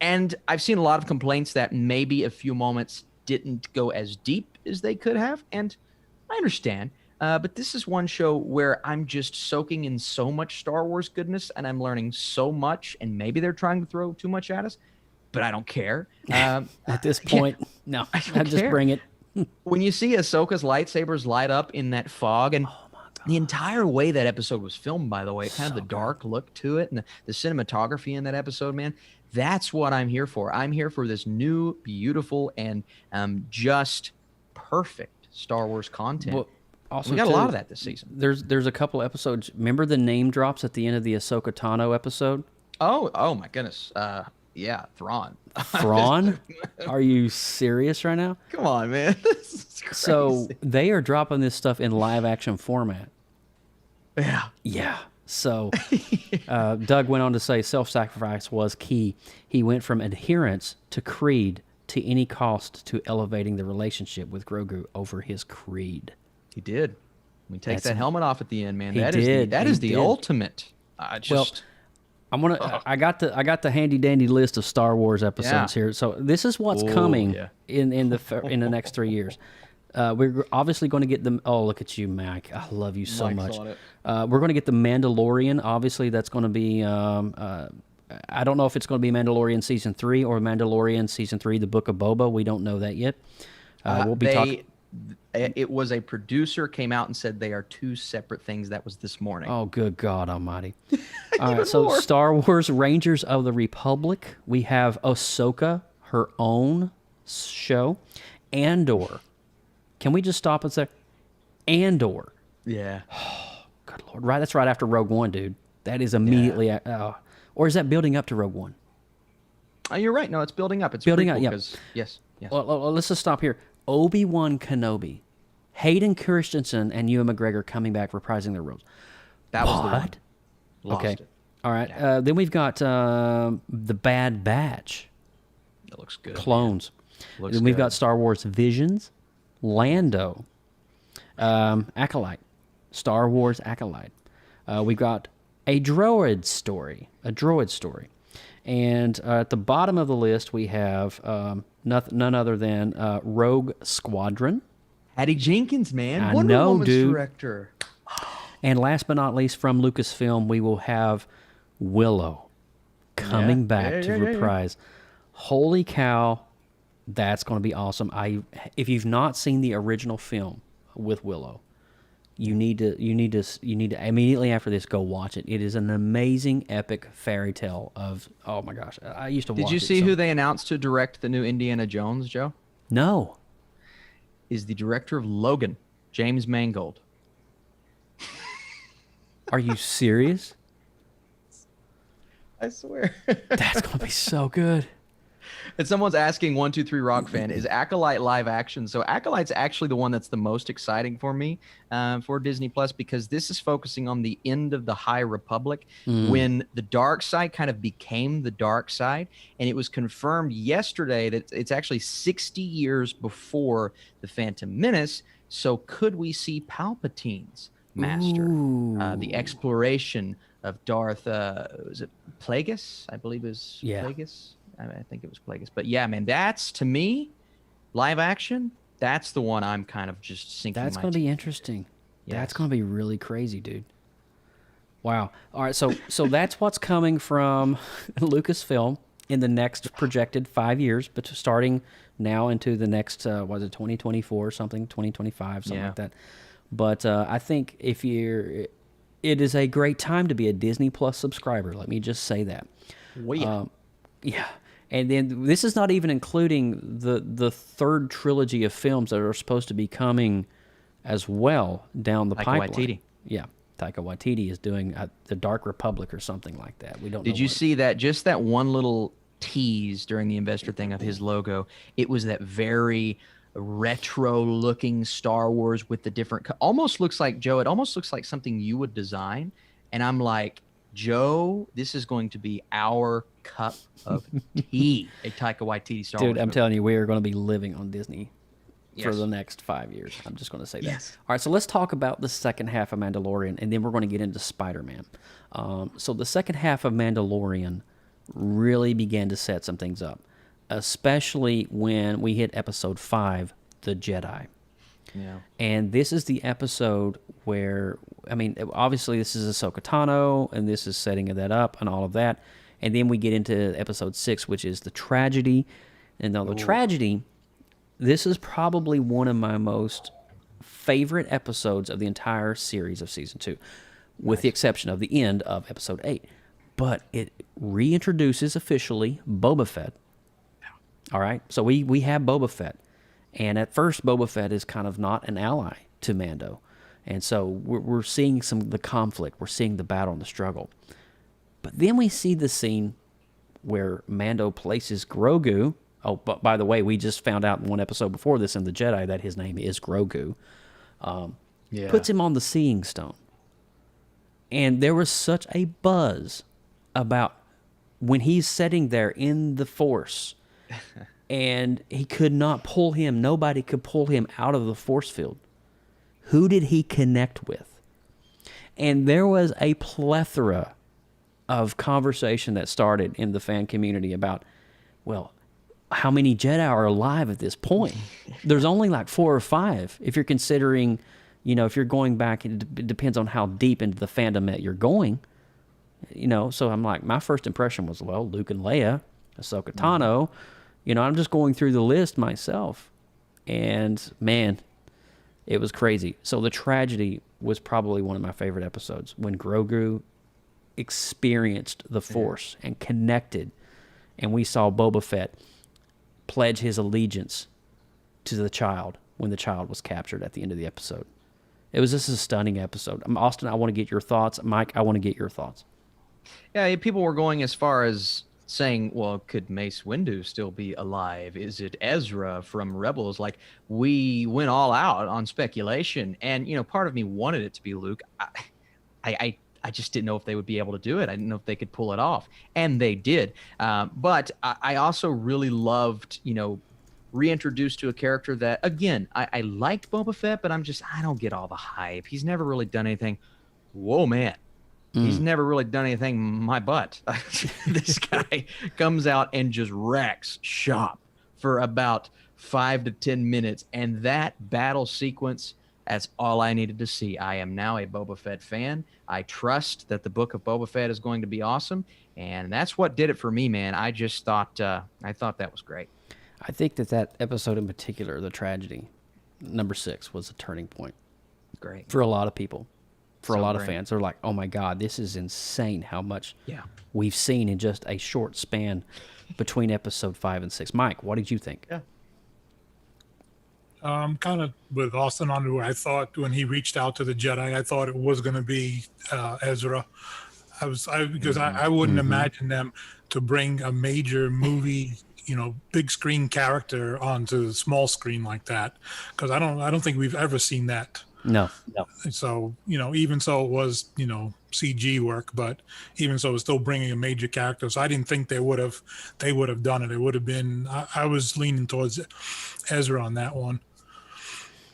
And I've seen a lot of complaints that maybe a few moments didn't go as deep as they could have, and I understand. But this is one show where I'm just soaking in so much Star Wars goodness, and I'm learning so much, and maybe they're trying to throw too much at us, but I don't care. At this point, no, I just bring it. When you see Ahsoka's lightsabers light up in that fog, and the entire way that episode was filmed, by the way, kind of the dark look to it, and the cinematography in that episode, man, that's what I'm here for. I'm here for this new, beautiful, and just perfect Star Wars content. Well, also, we got a lot of that this season. There's a couple episodes. Remember the name drops at the end of the Ahsoka Tano episode? Oh my goodness. Yeah, Thrawn. Thrawn? Are you serious right now? Come on, man. This is crazy. So they are dropping this stuff in live action format. Yeah. Yeah. So Doug went on to say self-sacrifice was key. He went from adherence to creed to any cost to elevating the relationship with Grogu over his creed. He did. He takes that helmet off at the end, man. He That did. is the ultimate. I got the handy dandy list of Star Wars episodes here. So this is what's coming in the next 3 years. We're obviously going to get them. Oh, look at you, Mac! I love you so much. We're going to get the Mandalorian. Obviously, that's going to be. I don't know if it's going to be Mandalorian season 3 or Mandalorian season 3, the Book of Boba. We don't know that yet. We'll be talking. It was a producer came out and said they are two separate things. That was this morning. Oh, good God Almighty! All right, so Star Wars Rangers of the Republic. We have Ahsoka, her own show. Andor. Can we just stop and say Andor? Yeah. Oh, good Lord! Right, that's right after Rogue One, dude. That is immediately. Or is that building up to Rogue One? You're right. No, it's building up. It's building up. Yeah. Yes. Well, let's just stop here. Obi-Wan Kenobi, Hayden Christensen, and Ewan McGregor coming back reprising their roles. That was the one. Okay. It. All right. Yeah. Then we've got The Bad Batch. That looks good. Clones. Then we've got Star Wars Visions, Lando, Acolyte, Star Wars Acolyte. We've got a droid story. And at the bottom of the list, we have none other than Rogue Squadron. Patty Jenkins, man. I Wonder know, Woman's dude. director. And last but not least, from Lucasfilm, we will have Willow coming back to reprise. Holy cow, that's going to be awesome. If you've not seen the original film with Willow, you need to immediately after this go watch it. It is an amazing, epic fairy tale of, oh my gosh, I used to watch it. Did you see who they announced to direct the new Indiana Jones, Joe? No. Is the director of Logan, James Mangold. Are you serious? I swear. That's going to be so good. And someone's asking 123 Rock fan, is Acolyte live action? So Acolyte's actually the one that's the most exciting for me for Disney Plus, because this is focusing on the end of the High Republic when the dark side kind of became the dark side. And it was confirmed yesterday that it's actually 60 years before the Phantom Menace. So could we see Palpatine's master, the exploration of Darth, was it Plagueis? I believe it was Plagueis. I think it was Plagueis. But yeah, man, that's, to me, live action, that's the one I'm kind of just sinking That's my going to be teeth. interesting. Yes. That's going to be really crazy, dude. Wow. All right, so that's what's coming from Lucasfilm in the next projected 5 years, but starting now into the next, was it 2024 or something, 2025, something like that. But I think it is a great time to be a Disney Plus subscriber. Let me just say that. Well, yeah. And then this is not even including the third trilogy of films that are supposed to be coming as well down the pipeline. Waititi. Yeah. Taika Waititi is doing the Dark Republic or something like that. We don't know. Did you see that, just that one little tease during the investor thing of his logo? It was that very retro looking Star Wars with the different, almost looks like, Joe, it almost looks like something you would design. And I'm like, Joe, this is going to be our cup of tea. A Taika Waititi Star Wars. Dude, I'm telling you, we are going to be living on Disney for Yes. the next 5 years. I'm just going to say that. Yes. All right, so let's talk about the second half of Mandalorian, and then we're going to get into Spider-Man. So the second half of Mandalorian really began to set some things up, especially when we hit episode 5, The Jedi. Yeah. And this is the episode where, I mean, obviously this is Ahsoka Tano, and this is setting that up and all of that. And then we get into episode 6, which is the tragedy. And now the tragedy, this is probably one of my most favorite episodes of the entire series of season 2, with the exception of the end of episode 8. But it reintroduces officially Boba Fett. All right, so we have Boba Fett. And at first, Boba Fett is kind of not an ally to Mando. And so we're seeing some of the conflict. We're seeing the battle and the struggle. But then we see the scene where Mando places Grogu. Oh, but by the way, we just found out in one episode before this in The Jedi that his name is Grogu. Puts him on the Seeing Stone. And there was such a buzz about when he's sitting there in the Force and he could not pull him. Nobody could pull him out of the force field. Who did he connect with? And there was a plethora of conversation that started in the fan community about, well, how many Jedi are alive at this point? There's only like 4 or 5. If you're considering, if you're going back, it depends on how deep into the fandom that you're going. So I'm like, my first impression was, well, Luke and Leia, Ahsoka Tano. I'm just going through the list myself. And, man, it was crazy. So the tragedy was probably one of my favorite episodes, when Grogu experienced the Force and connected, and we saw Boba Fett pledge his allegiance to the child when the child was captured at the end of the episode. It was just a stunning episode. Austin, I want to get your thoughts. Mike, I want to get your thoughts. Yeah, people were going as far as saying, well, could Mace Windu still be alive? Is it Ezra from Rebels? Like, we went all out on speculation, and part of me wanted it to be Luke. I just didn't know if they would be able to do it. I didn't know if they could pull it off, and they did. But I also really loved, reintroduced to a character that, again, I liked Boba Fett, but I don't get all the hype. He's never really done anything. Whoa, man. He's never really done anything my butt. This guy comes out and just wrecks shop for about 5 to 10 minutes. And that battle sequence, that's all I needed to see. I am now a Boba Fett fan. I trust that the book of Boba Fett is going to be awesome. And that's what did it for me, man. I just thought, I thought that was great. I think that episode in particular, the tragedy, number 6, was a turning point. Great. For a lot of people. For a lot of great. fans. They're like, oh my God, this is insane how much we've seen in just a short span between episode 5 and 6. Mike, what did you think? Yeah. Kind of with Austin on who I thought when he reached out to the Jedi, I thought it was going to be Ezra. Because I wouldn't imagine them to bring a major movie big screen character onto the small screen like that, because I don't think we've ever seen that. No. So even so it was CG work, but even so it was still bringing a major character. So I didn't think they would have done it. It would have been, I was leaning towards Ezra on that one.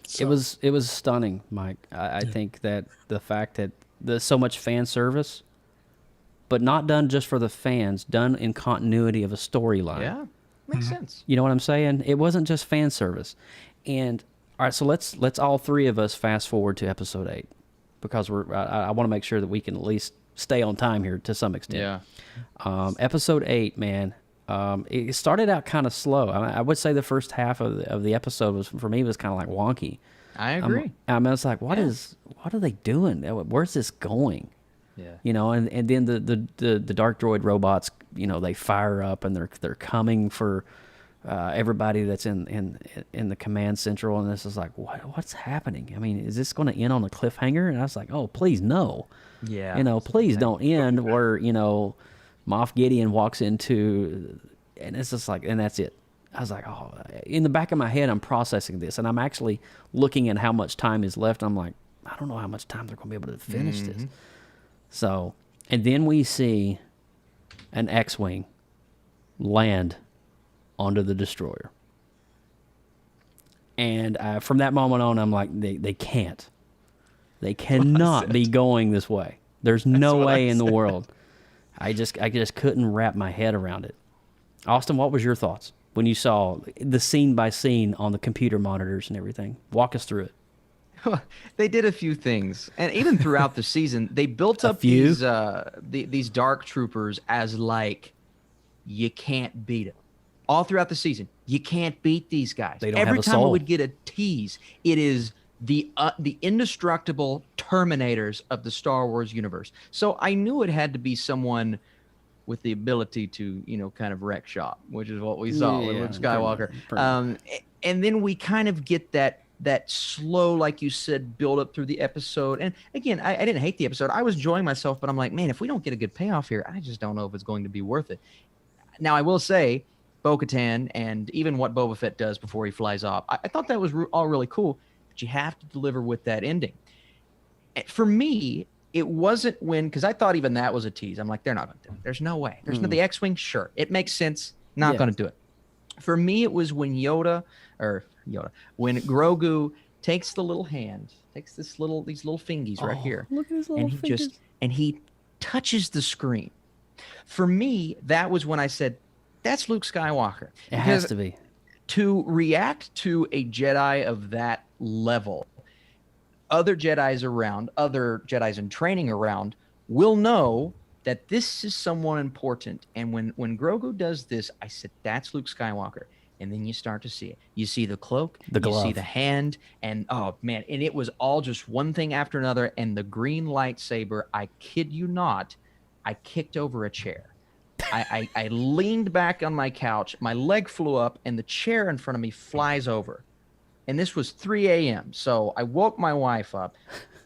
So. It was stunning, Mike. I think that the fact that there's so much fan service, but not done just for the fans, done in continuity of a storyline. Yeah, makes sense. You know what I'm saying? It wasn't just fan service. And all right, so let's all three of us fast forward to episode 8, because I want to make sure that we can at least stay on time here to some extent. Yeah. Episode 8, man. It started out kind of slow. I would say the first half of the episode was, for me, was kind of like wonky. I agree. I was like, what are they doing? Where's this going? Yeah. And then the Dark Droid robots, they fire up and they're coming for everybody that's in the command central, and this is like, what's happening? I mean, is this going to end on a cliffhanger? And I was like, oh, please no. Yeah. Please don't end where Moff Gideon walks into, and it's just like, and that's it. I was like, oh, in the back of my head, I'm processing this, and I'm actually looking at how much time is left. I'm like, I don't know how much time they're going to be able to finish this. So, and then we see an X-Wing land onto the destroyer. And from that moment on, I'm like, they can't. They cannot be going this way. There's no way in the world. I just couldn't wrap my head around it. Austin, what was your thoughts when you saw the scene by scene on the computer monitors and everything? Walk us through it. They did a few things, and even throughout the season, they built up these dark troopers as like, you can't beat them. All throughout the season, you can't beat these guys. They don't Every have a time soul. we would get a tease, it is the indestructible Terminators of the Star Wars universe. So I knew it had to be someone with the ability to, kind of wreck shop, which is what we saw with Luke Skywalker. And then we kind of get that slow, like you said, build up through the episode. And again, I didn't hate the episode. I was enjoying myself, but I'm like, man, if we don't get a good payoff here, I just don't know if it's going to be worth it. Now, I will say, Bo-Katan and even what Boba Fett does before he flies off, I thought that was all really cool, but you have to deliver with that ending. For me, it wasn't because I thought even that was a tease. I'm like, they're not going to do it. There's no way. There's no the X-Wing. Sure, it makes sense. Not going to do it. For me, it was when when Grogu takes the little hand, takes these little fingies right here, look at his little fingers. and he touches the screen. For me, that was when I said, that's Luke Skywalker. It has to be. To react to a Jedi of that level, other Jedis in training around will know that this is someone important. And when Grogu does this, I said, that's Luke Skywalker. And then you start to see it. You see the cloak, the glove. You see the hand, and oh man, and it was all just one thing after another. And the green lightsaber, I kid you not, I kicked over a chair. I leaned back on my couch, my leg flew up, and the chair in front of me flies over. And this was 3 a.m. So I woke my wife up.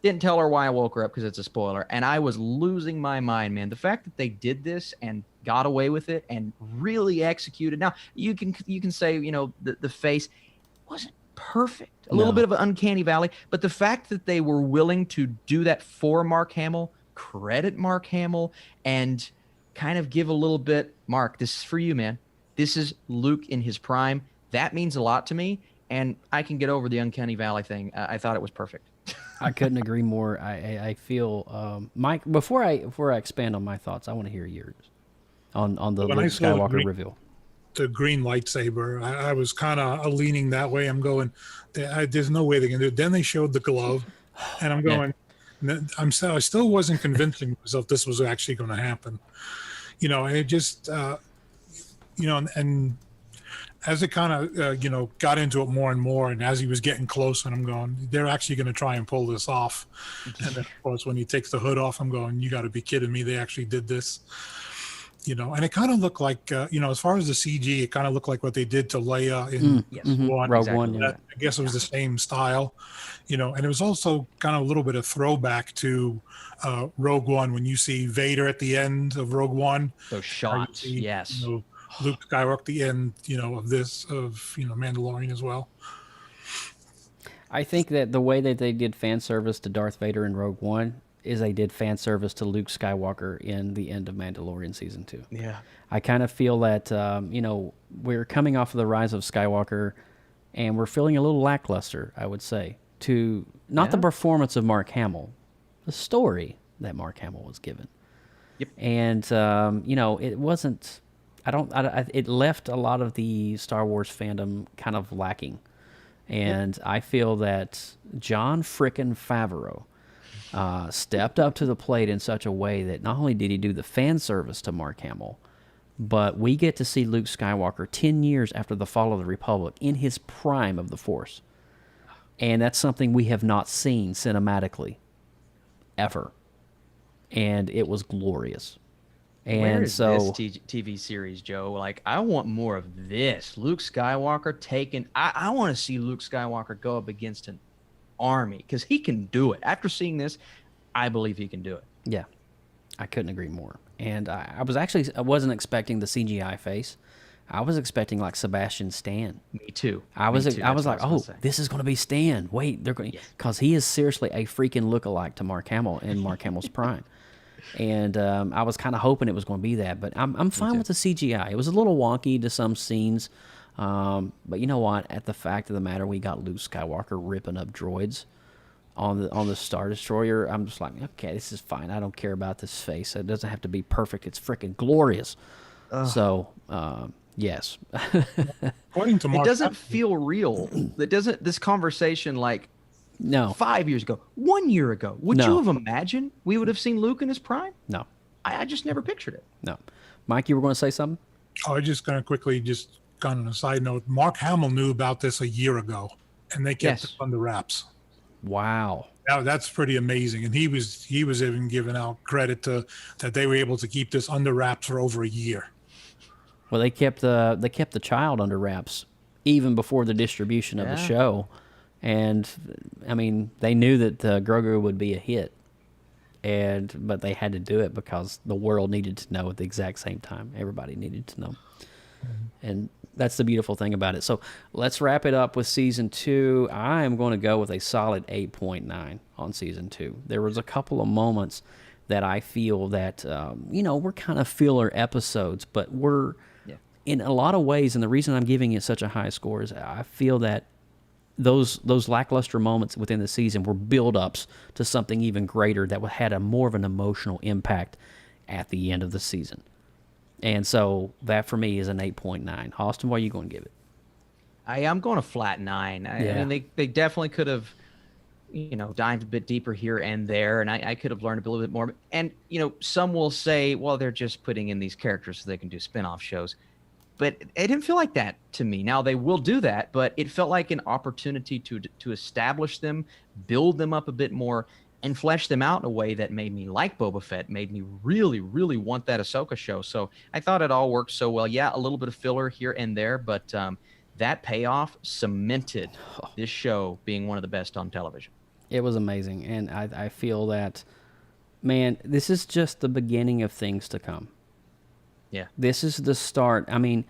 Didn't tell her why I woke her up because it's a spoiler. And I was losing my mind, man. The fact that they did this and got away with it and really executed. Now, you can say, the face wasn't perfect. A little bit of an uncanny valley. But the fact that they were willing to do that for Mark Hamill, credit Mark Hamill, and kind of give a little bit, Mark, this is for you, man. This is Luke in his prime. That means a lot to me. And I can get over the uncanny valley thing. I thought it was perfect. I couldn't agree more. I feel, Mike, before I expand on my thoughts, I want to hear yours on the Luke Skywalker reveal. The green lightsaber, I was kind of leaning that way. I'm going, there's no way they can do it. Then they showed the glove, and I'm going, I still wasn't convincing myself this was actually going to happen. And it just, and as it kind of, got into it more and more, and as he was getting closer, and I'm going, they're actually going to try and pull this off. And then, of course, when he takes the hood off, I'm going, you got to be kidding me. They actually did this. And it kind of looked like, as far as the CG, it kind of looked like what they did to Leia in Rogue One. I guess it was the same style, and it was also kind of a little bit of throwback to Rogue One when you see Vader at the end of Rogue One. Those shots, yes. Luke Skywalker, the end, of Mandalorian as well. I think that the way that they did fan service to Darth Vader in Rogue One is they did fan service to Luke Skywalker in the end of Mandalorian Season 2. Yeah. I kind of feel that, we're coming off of the rise of Skywalker, and we're feeling a little lackluster, I would say, to not the performance of Mark Hamill, the story that Mark Hamill was given. Yep. And, it wasn't, it left a lot of the Star Wars fandom kind of lacking. And I feel that Jon frickin' Favreau stepped up to the plate in such a way that not only did he do the fan service to Mark Hamill, but we get to see Luke Skywalker 10 years after the fall of the Republic in his prime of the Force. And that's something we have not seen cinematically ever. And it was glorious. And where is so this TV series, Joe? Like, I want more of this. Luke Skywalker taking. I want to see Luke Skywalker go up against an army because he can do it. After seeing this, I believe he can do it. Yeah, I couldn't agree more. And I wasn't expecting the CGI face. I was expecting like Sebastian Stan. Me too. I was That's like, what I oh, was gonna say. this is going to be Stan. Wait, they're going because he is seriously a freaking lookalike to Mark Hamill in Mark Hamill's prime. And I was kind of hoping it was going to be that, but I'm fine with the CGI. It was a little wonky to some scenes, but you know what? At the fact of the matter, we got Luke Skywalker ripping up droids on the Star Destroyer. I'm just like, okay, this is fine. I don't care about this face. It doesn't have to be perfect. It's freaking glorious. So, yes. According to Mark, It doesn't feel real. It doesn't. This conversation, like, No, 5 years ago, 1 year ago, would No. you have imagined we would have seen Luke in his prime? no, I just never pictured it. no. Mike, you were going to say something? I was just going to quickly, just kind of on a side note, Mark Hamill knew about this a year ago, and they kept Yes. it under wraps. Wow. Now that's pretty amazing, and he was even giving out credit to that they were able to keep this under wraps for over a year. Well, they kept the child under wraps even before the distribution of the show, and I mean they knew that Grogu would be a hit, but they had to do it because the world needed to know at the exact same time. Everybody needed to know, and that's the beautiful thing about it. So let's wrap it up with season 2. I am going to go with a solid 8.9 on season 2. There was a couple of moments that I feel that we're kind of filler episodes, but we're in a lot of ways, and the reason I'm giving it such a high score is I feel that those lackluster moments within the season were build-ups to something even greater that had a more of an emotional impact at the end of the season. And so that for me is an 8.9. Austin, what are you going to give it? I'm going a flat 9. I mean, they definitely could have, dived a bit deeper here and there, and I could have learned a little bit more. And, some will say, well, they're just putting in these characters so they can do spin-off shows. But it didn't feel like that to me. Now, they will do that, but it felt like an opportunity to establish them, build them up a bit more, and flesh them out in a way that made me like Boba Fett, made me really, really want that Ahsoka show. So I thought it all worked so well. Yeah, a little bit of filler here and there, but that payoff cemented this show being one of the best on television. It was amazing, and I feel that, man, this is just the beginning of things to come. Yeah. This is the start. I mean,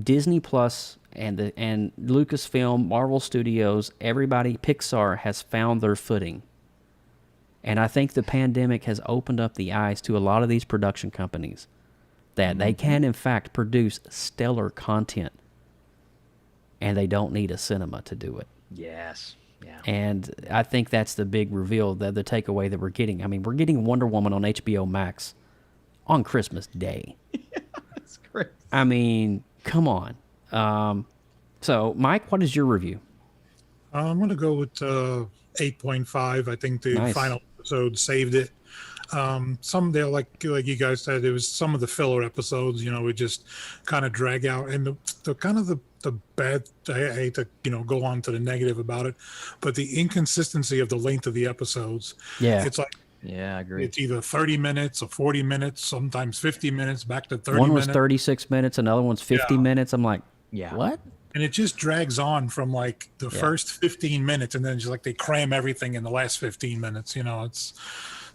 Disney Plus and Lucasfilm, Marvel Studios, everybody, Pixar has found their footing. And I think the pandemic has opened up the eyes to a lot of these production companies that they can, in fact, produce stellar content, and they don't need a cinema to do it. Yes. Yeah. And I think that's the big reveal, the takeaway that we're getting. I mean, we're getting Wonder Woman on HBO Max on Christmas Day. That's great. I mean, come on. So, Mike, what is your review? I'm going to go with 8.5. I think the final episode saved it. Some there, like you guys said, it was some of the filler episodes. It just kind of drag out, and the kind of the bad. I hate to go on to the negative about it, but the inconsistency of the length of the episodes. Yeah, it's like. Yeah, I agree. It's either 30 minutes or 40 minutes, sometimes 50 minutes, back to 30 minutes. One was 36 minutes, another one's 50 minutes. I'm like, what? And it just drags on from like the first 15 minutes, and then just like they cram everything in the last 15 minutes.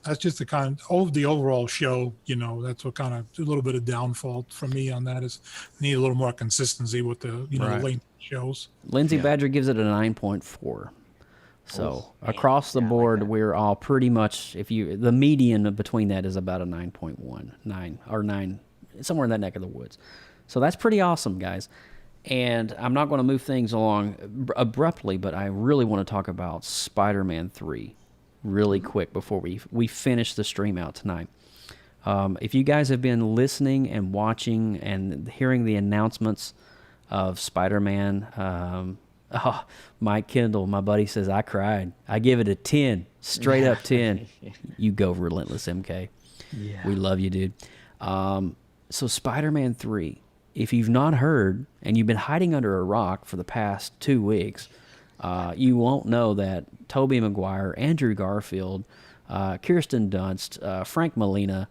that's just the kind of the overall show. That's what kind of a little bit of downfall for me on that is need a little more consistency with the the length of shows. Lindsay Badger gives it a 9.4. So across the board, we're all pretty much, the median between that is about a 9.1, 9, somewhere in that neck of the woods. So that's pretty awesome, guys. And I'm not going to move things along abruptly, but I really want to talk about Spider-Man 3 really quick before we finish the stream out tonight. If you guys have been listening and watching and hearing the announcements of Spider-Man, Mike Kendall, my buddy, says, I cried. I give it a 10, straight up 10. You go, Relentless MK. Yeah. We love you, dude. So Spider-Man 3, if you've not heard and you've been hiding under a rock for the past 2 weeks, you won't know that Tobey Maguire, Andrew Garfield, Kirsten Dunst, Frank Molina,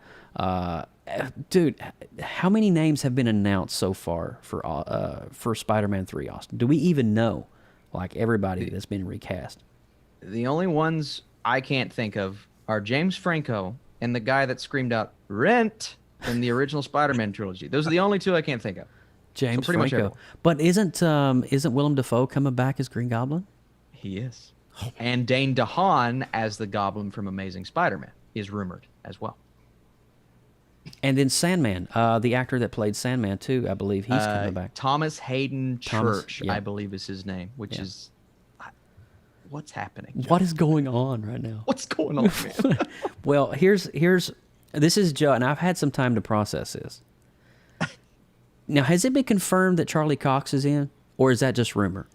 dude, how many names have been announced so far for Spider-Man 3, Austin? Do we even know, like, everybody that's been recast? The only ones I can't think of are James Franco and the guy that screamed out "Rent" in the original Spider-Man trilogy. Those are the only two I can't think of. James Franco. But isn't Willem Dafoe coming back as Green Goblin? He is. And Dane DeHaan as the Goblin from Amazing Spider-Man is rumored as well. And then Sandman, the actor that played Sandman too, I believe he's coming back. Thomas Hayden Church, I believe is his name, which is... What's happening, Joe? What is going on right now? What's going on, man? Well, this is Joe, and I've had some time to process this. Now, has it been confirmed that Charlie Cox is in, or is that just rumor?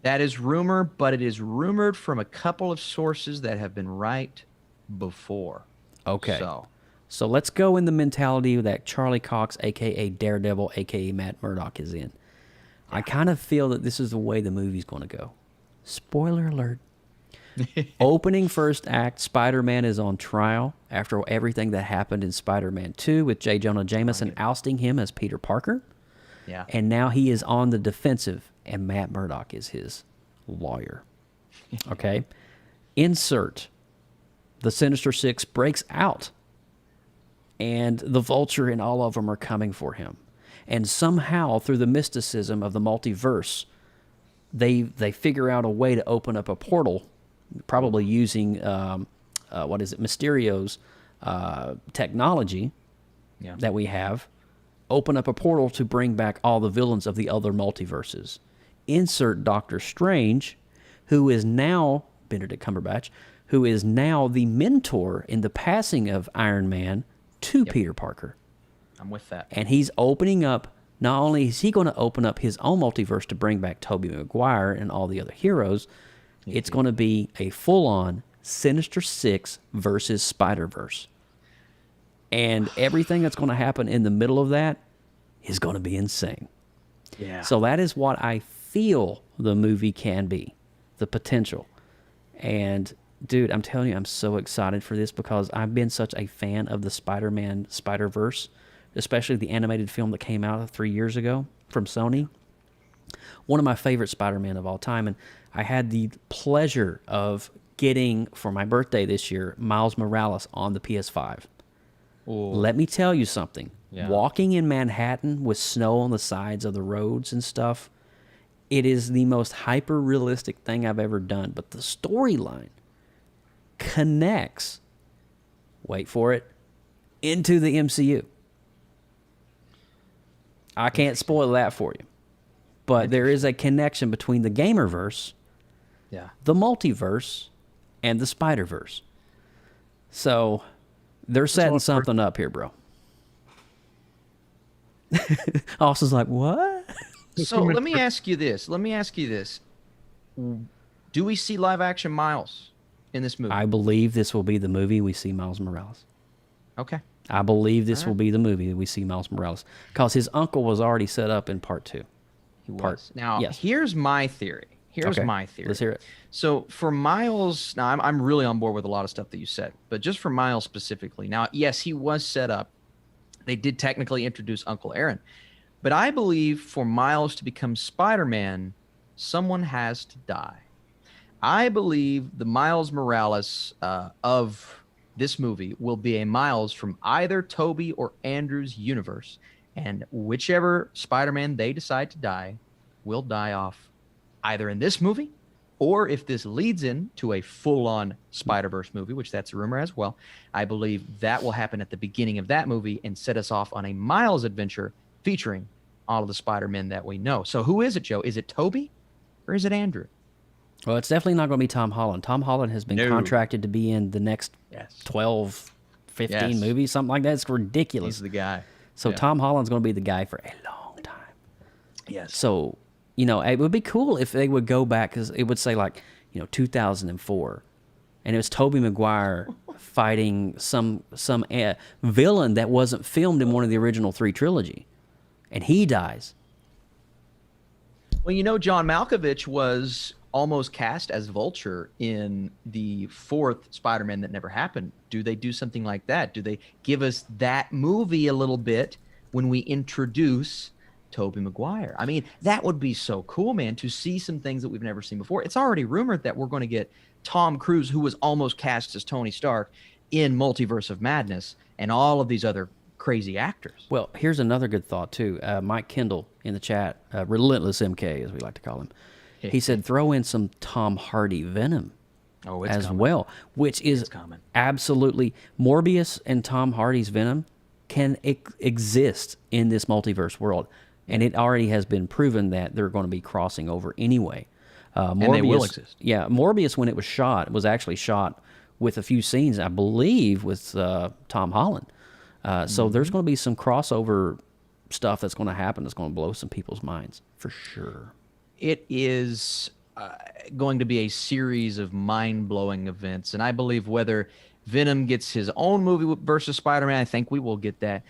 That is rumor, but it is rumored from a couple of sources that have been right before. Okay. So let's go in the mentality that Charlie Cox, a.k.a. Daredevil, a.k.a. Matt Murdock, is in. I kind of feel that this is the way the movie's going to go. Spoiler alert. Opening first act, Spider-Man is on trial after everything that happened in Spider-Man 2 with J. Jonah Jameson ousting him as Peter Parker. Yeah. And now he is on the defensive, and Matt Murdock is his lawyer. Okay? Insert the Sinister Six breaks out, and the Vulture and all of them are coming for him. And somehow, through the mysticism of the multiverse, they figure out a way to open up a portal, probably using Mysterio's technology that we have. Open up a portal to bring back all the villains of the other multiverses. Insert Doctor Strange, who is now Benedict Cumberbatch, who is now the mentor in the passing of Iron Man to Peter Parker. I'm with that. And he's opening up. Not only is he going to open up his own multiverse to bring back Tobey Maguire and all the other heroes, it's going to be a full-on Sinister Six versus Spider-Verse. And everything that's going to happen in the middle of that is going to be insane. Yeah. So that is what I feel the movie can be, the potential. And, dude, I'm telling you, I'm so excited for this because I've been such a fan of the Spider-Man Spider-Verse, especially the animated film that came out 3 years ago from Sony. One of my favorite Spider-Man of all time. And I had the pleasure of getting, for my birthday this year, Miles Morales on the PS5. Ooh. Let me tell you something. Yeah. Walking in Manhattan with snow on the sides of the roads and stuff, it is the most hyper-realistic thing I've ever done. But the storyline connects, wait for it, into the MCU. I can't spoil that for you. But there is a connection between the Gamerverse, the Multiverse, and the Spider-Verse. So they're setting something up here, bro. Austin's like, what? So let me ask you this. Do we see live-action Miles in this movie? I believe this will be the movie we see Miles Morales. Okay. I believe this will be the movie that we see Miles Morales. Because his uncle was already set up in part 2. He was. Now, here's my theory. Let's hear it. So for Miles, now I'm really on board with a lot of stuff that you said, but just for Miles specifically. Now, yes, he was set up. They did technically introduce Uncle Aaron. But I believe for Miles to become Spider-Man, someone has to die. I believe the Miles Morales of this movie will be a Miles from either Tobey or Andrew's universe, and whichever Spider-Man they decide to die will die off either in this movie, or if this leads into a full-on Spider-Verse movie, which that's a rumor as well, I believe that will happen at the beginning of that movie and set us off on a Miles adventure featuring all of the Spider-Men that we know. So who is it, Joe? Is it Tobey or is it Andrew? Well, it's definitely not going to be Tom Holland. Tom Holland has been contracted to be in the next 12, 15 movies, something like that. It's ridiculous. He's the guy. So Tom Holland's going to be the guy for a long time. Yes. So, you know, it would be cool if they would go back, because it would say, like, you know, 2004, and it was Tobey Maguire fighting some villain that wasn't filmed in one of the original 3 trilogy, and he dies. Well, you know, John Malkovich was almost cast as Vulture in the 4th Spider-Man that never happened. Do they do something like that? Do they give us that movie a little bit when we introduce Tobey Maguire? I mean, that would be so cool, man, to see some things that we've never seen before. It's already rumored that we're going to get Tom Cruise, who was almost cast as Tony Stark, in Multiverse of Madness, and all of these other crazy actors. Well, here's another good thought, too. Mike Kendall in the chat, Relentless MK, as we like to call him, he said throw in some Tom Hardy Venom well, which is absolutely... Morbius and Tom Hardy's Venom can exist in this multiverse world. And it already has been proven that they're going to be crossing over anyway. Morbius, and they will exist. Yeah, Morbius, when it was shot, was actually shot with a few scenes, I believe, with Tom Holland. So there's going to be some crossover stuff that's going to happen that's going to blow some people's minds, for sure. It is going to be a series of mind-blowing events, and I believe whether Venom gets his own movie versus Spider-Man, I think we will get that,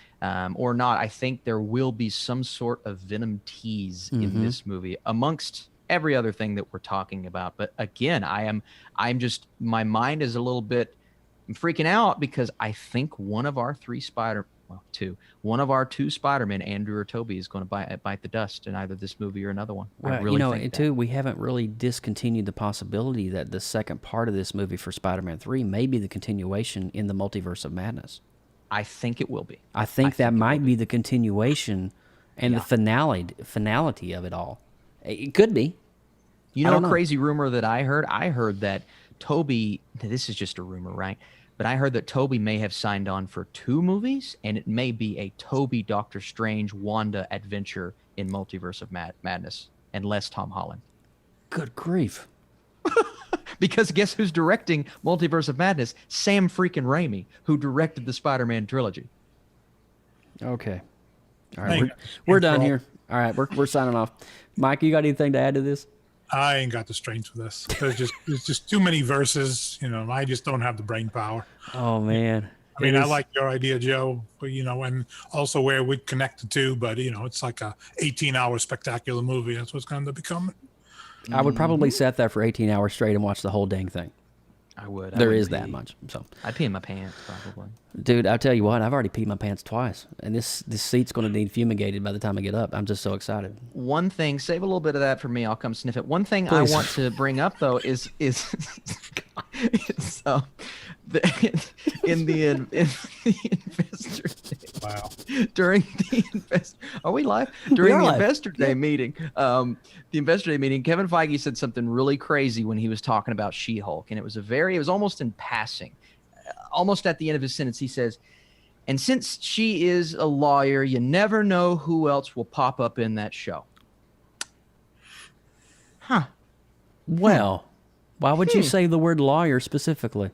or not. I think there will be some sort of Venom tease in this movie, amongst every other thing that we're talking about. But again, I'm just, my mind is a little bit, I'm freaking out, because I think one of our two Spider-Men, Andrew or Tobey, is going to bite the dust in either this movie or another one. Well, I really think and too, we haven't really discontinued the possibility that the second part of this movie for Spider-Man 3 may be the continuation in the Multiverse of Madness. I think it will be. I think that might be the continuation and the finality of it all. It could be. You know, a crazy rumor that I heard? I heard that Tobey, this is just a rumor, right? But I heard that Tobey may have signed on for 2 movies, and it may be a Tobey, Doctor Strange, Wanda adventure in Multiverse of Madness, and less Tom Holland. Good grief. Because guess who's directing Multiverse of Madness? Sam freaking Raimi, who directed the Spider-Man trilogy. Okay. All right, we're done here. All right, we're signing off. Mike, you got anything to add to this? I ain't got the strength for this. There's just too many verses. You know, I just don't have the brain power. Oh man. I mean, I like your idea, Joe, but, you know, and also where we'd connect the two, but, you know, it's like a 18-hour spectacular movie. That's what's going to become. I would probably set that for 18 hours straight and watch the whole dang thing. I would. There is that much. So I'd pee in my pants, probably. Dude, I'll tell you what, I've already peed my pants twice, and this seat's going to need fumigated by the time I get up. I'm just so excited. One thing, save a little bit of that for me. I'll come sniff it. One thing Please. I want to bring up, though, is in the Investor Day. Wow. During the Are we live? During the Investor Day meeting, the Investor Day meeting, Kevin Feige said something really crazy when he was talking about She-Hulk, and it was almost in passing. Almost at the end of his sentence, he says, and since she is a lawyer, you never know who else will pop up in that show. Huh. Well, why would you say the word lawyer specifically?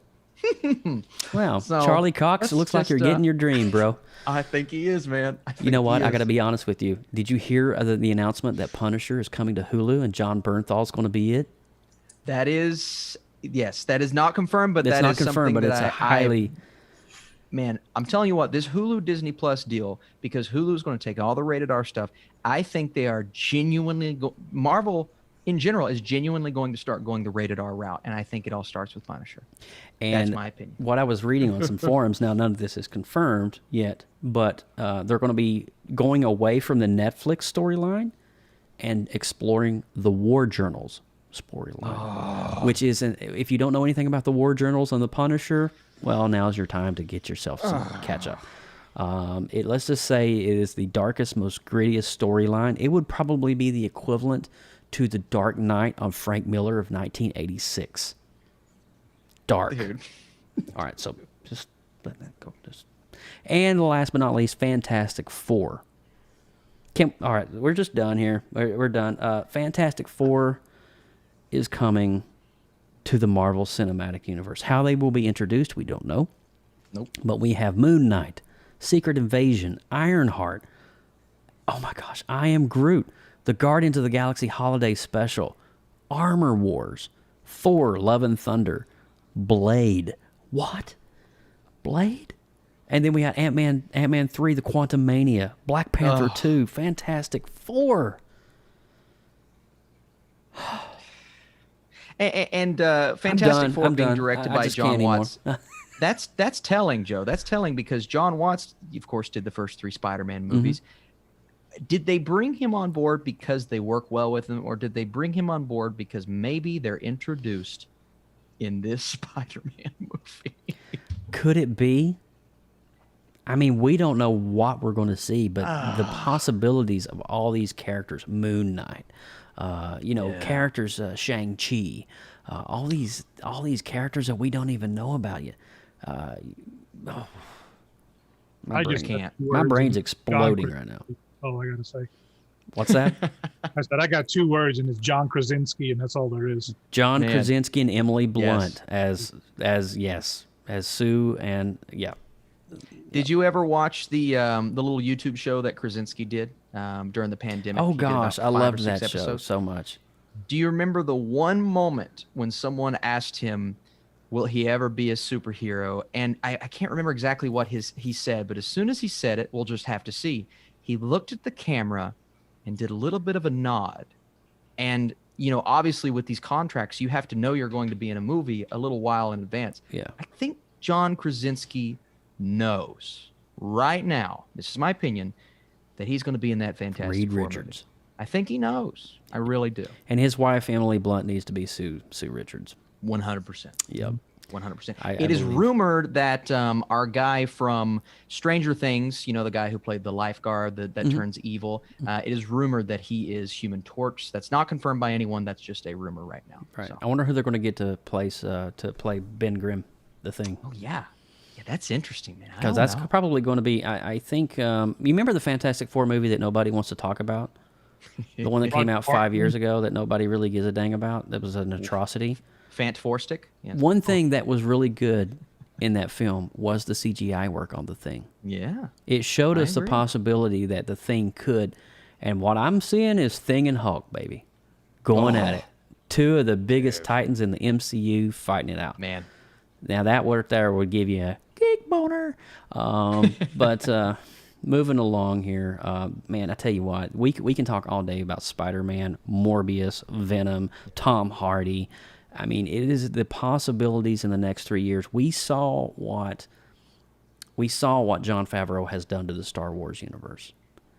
Well, So, Charlie Cox, it looks like you're getting your dream, bro. I think he is, man. You know what? I got to be honest with you. Did you hear the announcement that Punisher is coming to Hulu and John Bernthal's going to be it? That is, yes, that is not confirmed, but It's that not is confirmed, something but it's that a highly... Man, I'm telling you what, this Hulu Disney Plus deal, because Hulu's going to take all the rated R stuff, I think they are genuinely, Marvel in general is genuinely going to start going the rated R route, and I think it all starts with Punisher. And that's my opinion. What I was reading on some forums, now none of this is confirmed yet, but they're going to be going away from the Netflix storyline and exploring the War Journals storyline, which is, if you don't know anything about the War Journals on the Punisher, well, now's your time to get yourself some catch up. Let's just say it is the darkest, most grittiest storyline. It would probably be the equivalent to The Dark Knight on Frank Miller of 1986. Dark. Dude. All right, so just let that go. And last but not least, Fantastic Four. All right, we're just done here. We're done. Fantastic Four is coming to the Marvel Cinematic Universe. How they will be introduced, we don't know. Nope. But we have Moon Knight, Secret Invasion, Ironheart. Oh my gosh, I Am Groot, the Guardians of the Galaxy Holiday Special, Armor Wars, Thor, Love and Thunder, Blade. What? Blade? And then we got Ant-Man 3, The Quantum Mania, Black Panther 2, Fantastic Four. And Fantastic Four being directed by John Watts. That's telling, Joe. That's telling because John Watts, of course, did the first 3 Spider-Man movies. Did they bring him on board because they work well with him, or did they bring him on board because maybe they're introduced in this Spider-Man movie? Could it be? I mean, we don't know what we're going to see, but the possibilities of all these characters, Moon Knight, characters, Shang-Chi, all these characters that we don't even know about yet. I just can't. My brain's exploding right now. Oh, I gotta say. What's that? I said I got 2 words, and it's John Krasinski, and that's all there is. John Krasinski and Emily Blunt as Sue, and yeah. Did you ever watch the little YouTube show that Krasinski did during the pandemic? Oh gosh, I loved that show so much. Do you remember the one moment when someone asked him, will he ever be a superhero? And I can't remember exactly what he said, but as soon as he said it, we'll just have to see. He looked at the camera and did a little bit of a nod. And, obviously with these contracts, you have to know you're going to be in a movie a little while in advance. Yeah. I think John Krasinski knows right now, this is my opinion, that he's going to be in that Fantastic Reed Four Richards. movie. I think he knows. I really do. And his wife, Emily Blunt, needs to be Sue Richards. 100%. Yep. 100%. It is rumored that our guy from Stranger Things, the guy who played the lifeguard that turns evil, it is rumored that he is Human Torch. That's not confirmed by anyone. That's just a rumor right now. Right. So. I wonder who they're going to get to play Ben Grimm, the Thing. Oh, yeah. Yeah, that's interesting, man. Because that's probably going to be, I think, you remember the Fantastic Four movie that nobody wants to talk about? The one that came out 5 years ago that nobody really gives a dang about? That was an atrocity. Fant-Four-Stick? Yeah. One thing that was really good in that film was the CGI work on the Thing. Yeah. It showed us the possibility that the Thing could, and what I'm seeing is Thing and Hulk, baby, going at it. 2 of the biggest titans in the MCU fighting it out. Man. Now that work there would give you a geek boner. But moving along here, man, I tell you what, we can talk all day about Spider-Man, Morbius, Venom, Tom Hardy. I mean, it is the possibilities in the next 3 years. We saw what Jon Favreau has done to the Star Wars universe,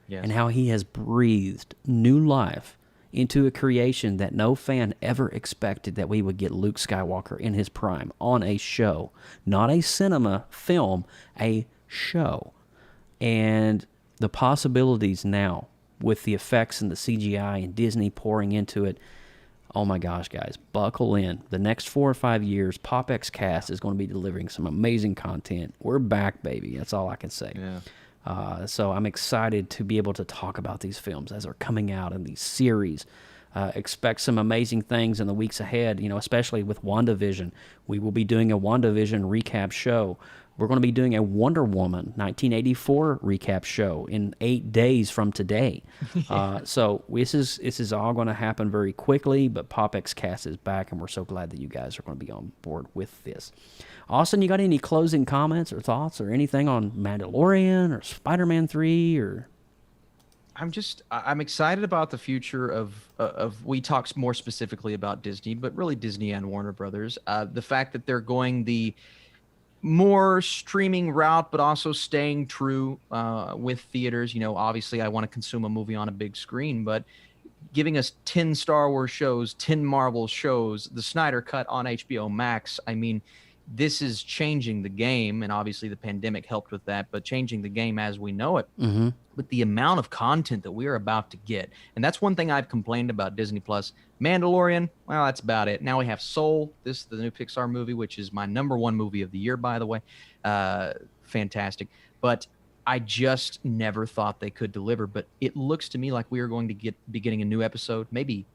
and how he has breathed new life into a creation that no fan ever expected that we would get Luke Skywalker in his prime on a show, not a cinema film, a show. And the possibilities now with the effects and the CGI and Disney pouring into it, oh my gosh, guys, buckle in. The next 4 or 5 years, PopXcast is going to be delivering some amazing content. We're back, baby. That's all I can say. Yeah. So I'm excited to be able to talk about these films as they're coming out in these series. Expect some amazing things in the weeks ahead, especially with WandaVision. We will be doing a WandaVision recap show. We're going to be doing a Wonder Woman 1984 recap show in 8 days from today. So this is all going to happen very quickly, but PopXcast is back, and we're so glad that you guys are going to be on board with this. Austin, you got any closing comments or thoughts or anything on Mandalorian or Spider-Man 3 or... I'm excited about the future of we talk more specifically about Disney, but really Disney and Warner Brothers. The fact that they're going the more streaming route, but also staying true with theaters. Obviously I want to consume a movie on a big screen, but giving us 10 Star Wars shows, 10 Marvel shows, the Snyder Cut on HBO Max. I mean, this is changing the game, and obviously the pandemic helped with that, but changing the game as we know it with the amount of content that we are about to get. And that's one thing I've complained about Disney Plus. Mandalorian, well, that's about it. Now we have Soul, the new Pixar movie, which is my #1 movie of the year, by the way. Fantastic. But I just never thought they could deliver. But it looks to me like we are going to be getting a new episode, maybe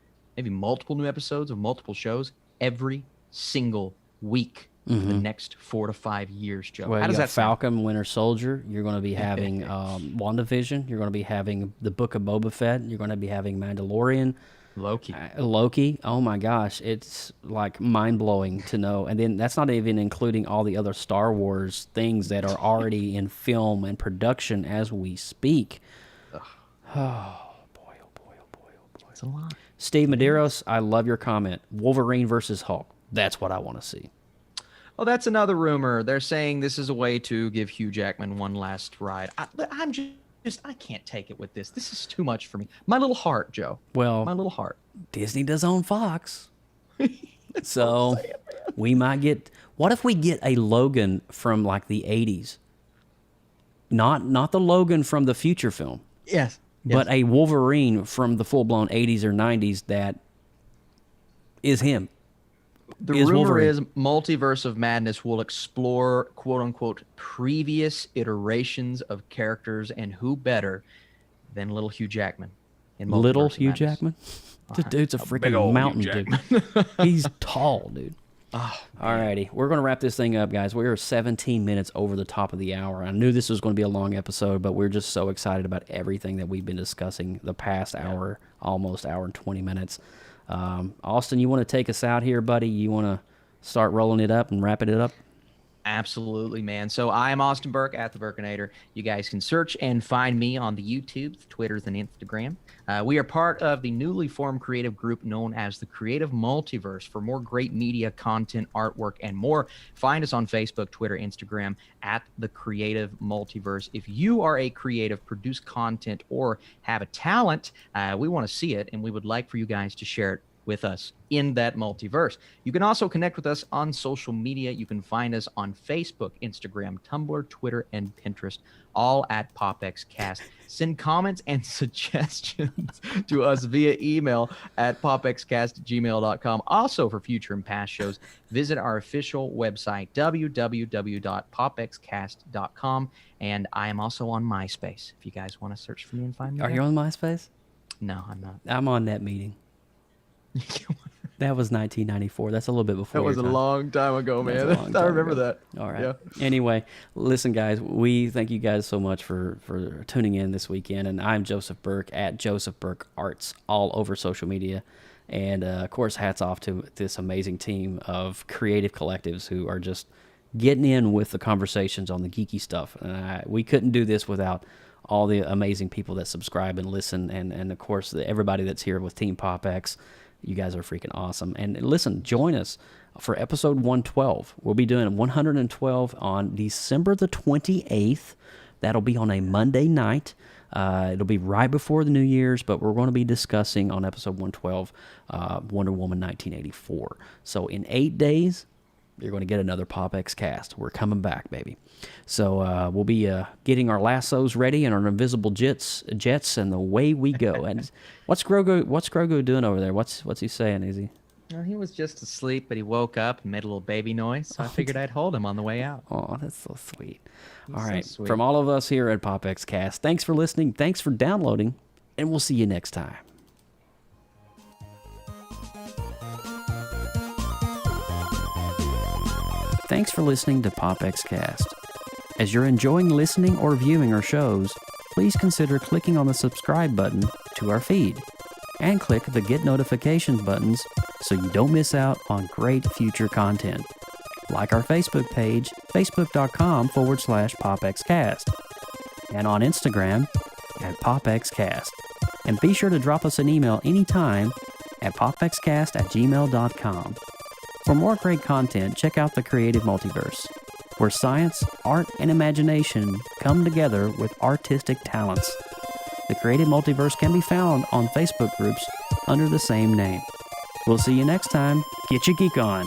multiple new episodes of multiple shows every single week for the next 4 to 5 years, Joe. Well, how does that Falcon, Winter Soldier. You're going to be having WandaVision. You're going to be having the Book of Boba Fett. You're going to be having Mandalorian. Loki. Oh my gosh, it's like mind-blowing to know. And then that's not even including all the other Star Wars things that are already in film and production as we speak. Oh boy. It's a lot. Steve Medeiros, I love your comment. Wolverine versus Hulk. That's what I want to see. Oh, that's another rumor. They're saying this is a way to give Hugh Jackman one last ride. I can't take it with this. This is too much for me. My little heart, Joe. Well, my little heart. Disney does own Fox. So we might get... What if we get a Logan from like the 80s? Not the Logan from the future film. Yes. But a Wolverine from the full-blown 80s or 90s that is him. The rumor is Multiverse of Madness will explore, quote-unquote, previous iterations of characters, and who better than little Hugh Jackman in Multiverse Little of Hugh Madness. Jackman? The dude's a freaking mountain, dude. He's tall, dude. Oh, alrighty, we're going to wrap this thing up, guys. We are 17 minutes over the top of the hour. I knew this was going to be a long episode, but we're just so excited about everything that we've been discussing the past hour, almost hour and 20 minutes. Austin, you want to take us out here, buddy? You want to start rolling it up and wrapping it up? Absolutely, man. So I am Austin Burke at The Burkinator. You guys can search and find me on the YouTube, Twitters, and Instagram. We are part of the newly formed creative group known as the Creative Multiverse. For more great media, content, artwork, and more, find us on Facebook, Twitter, Instagram at the Creative Multiverse. If you are a creative, produce content, or have a talent, we want to see it, and we would like for you guys to share it with us in that multiverse. You can also connect with us on social media. You can find us on Facebook, Instagram, Tumblr, Twitter, and Pinterest, all at PopXcast. Send comments and suggestions to us via email at popxcast@gmail.com. Also, for future and past shows, visit our official website, www.popxcast.com. And I am also on MySpace, if you guys want to search for me and find me. Are you on MySpace? No, I'm not. I'm on Net Meeting. That was 1994. That's a little bit before. That was your a time. long time ago, man. I remember that. All right. Yeah. Anyway, listen, guys, we thank you guys so much for tuning in this weekend. And I'm Joseph Burke at Joseph Burke Arts all over social media. And, of course, hats off to this amazing team of creative collectives who are just getting in with the conversations on the geeky stuff. We couldn't do this without all the amazing people that subscribe and listen. And of course, everybody that's here with Team PopX. You guys are freaking awesome. And listen, join us for episode 112. We'll be doing 112 on December the 28th. That'll be on a Monday night. It'll be right before the New Year's, but we're going to be discussing on episode 112 Wonder Woman 1984. So in 8 days, you're going to get another PopX cast. We're coming back, baby. So we'll be getting our lassos ready and our invisible jets, and away we go. And what's Grogu doing over there? What's he saying? Is he? Well, he was just asleep, but he woke up and made a little baby noise, so I figured I'd hold him on the way out. Oh, that's so sweet. All so right, sweet. From all of us here at PopX Cast, thanks for listening, thanks for downloading, and we'll see you next time. Thanks for listening to PopX Cast. As you're enjoying listening or viewing our shows, please consider clicking on the subscribe button to our feed and click the get notifications buttons so you don't miss out on great future content. Like our Facebook page, facebook.com/PopXcast, and on Instagram at PopXcast. And be sure to drop us an email anytime at popxcast@gmail.com. For more great content, check out the Creative Multiverse, where science, art, and imagination come together with artistic talents. The Creative Multiverse can be found on Facebook groups under the same name. We'll see you next time. Get your geek on!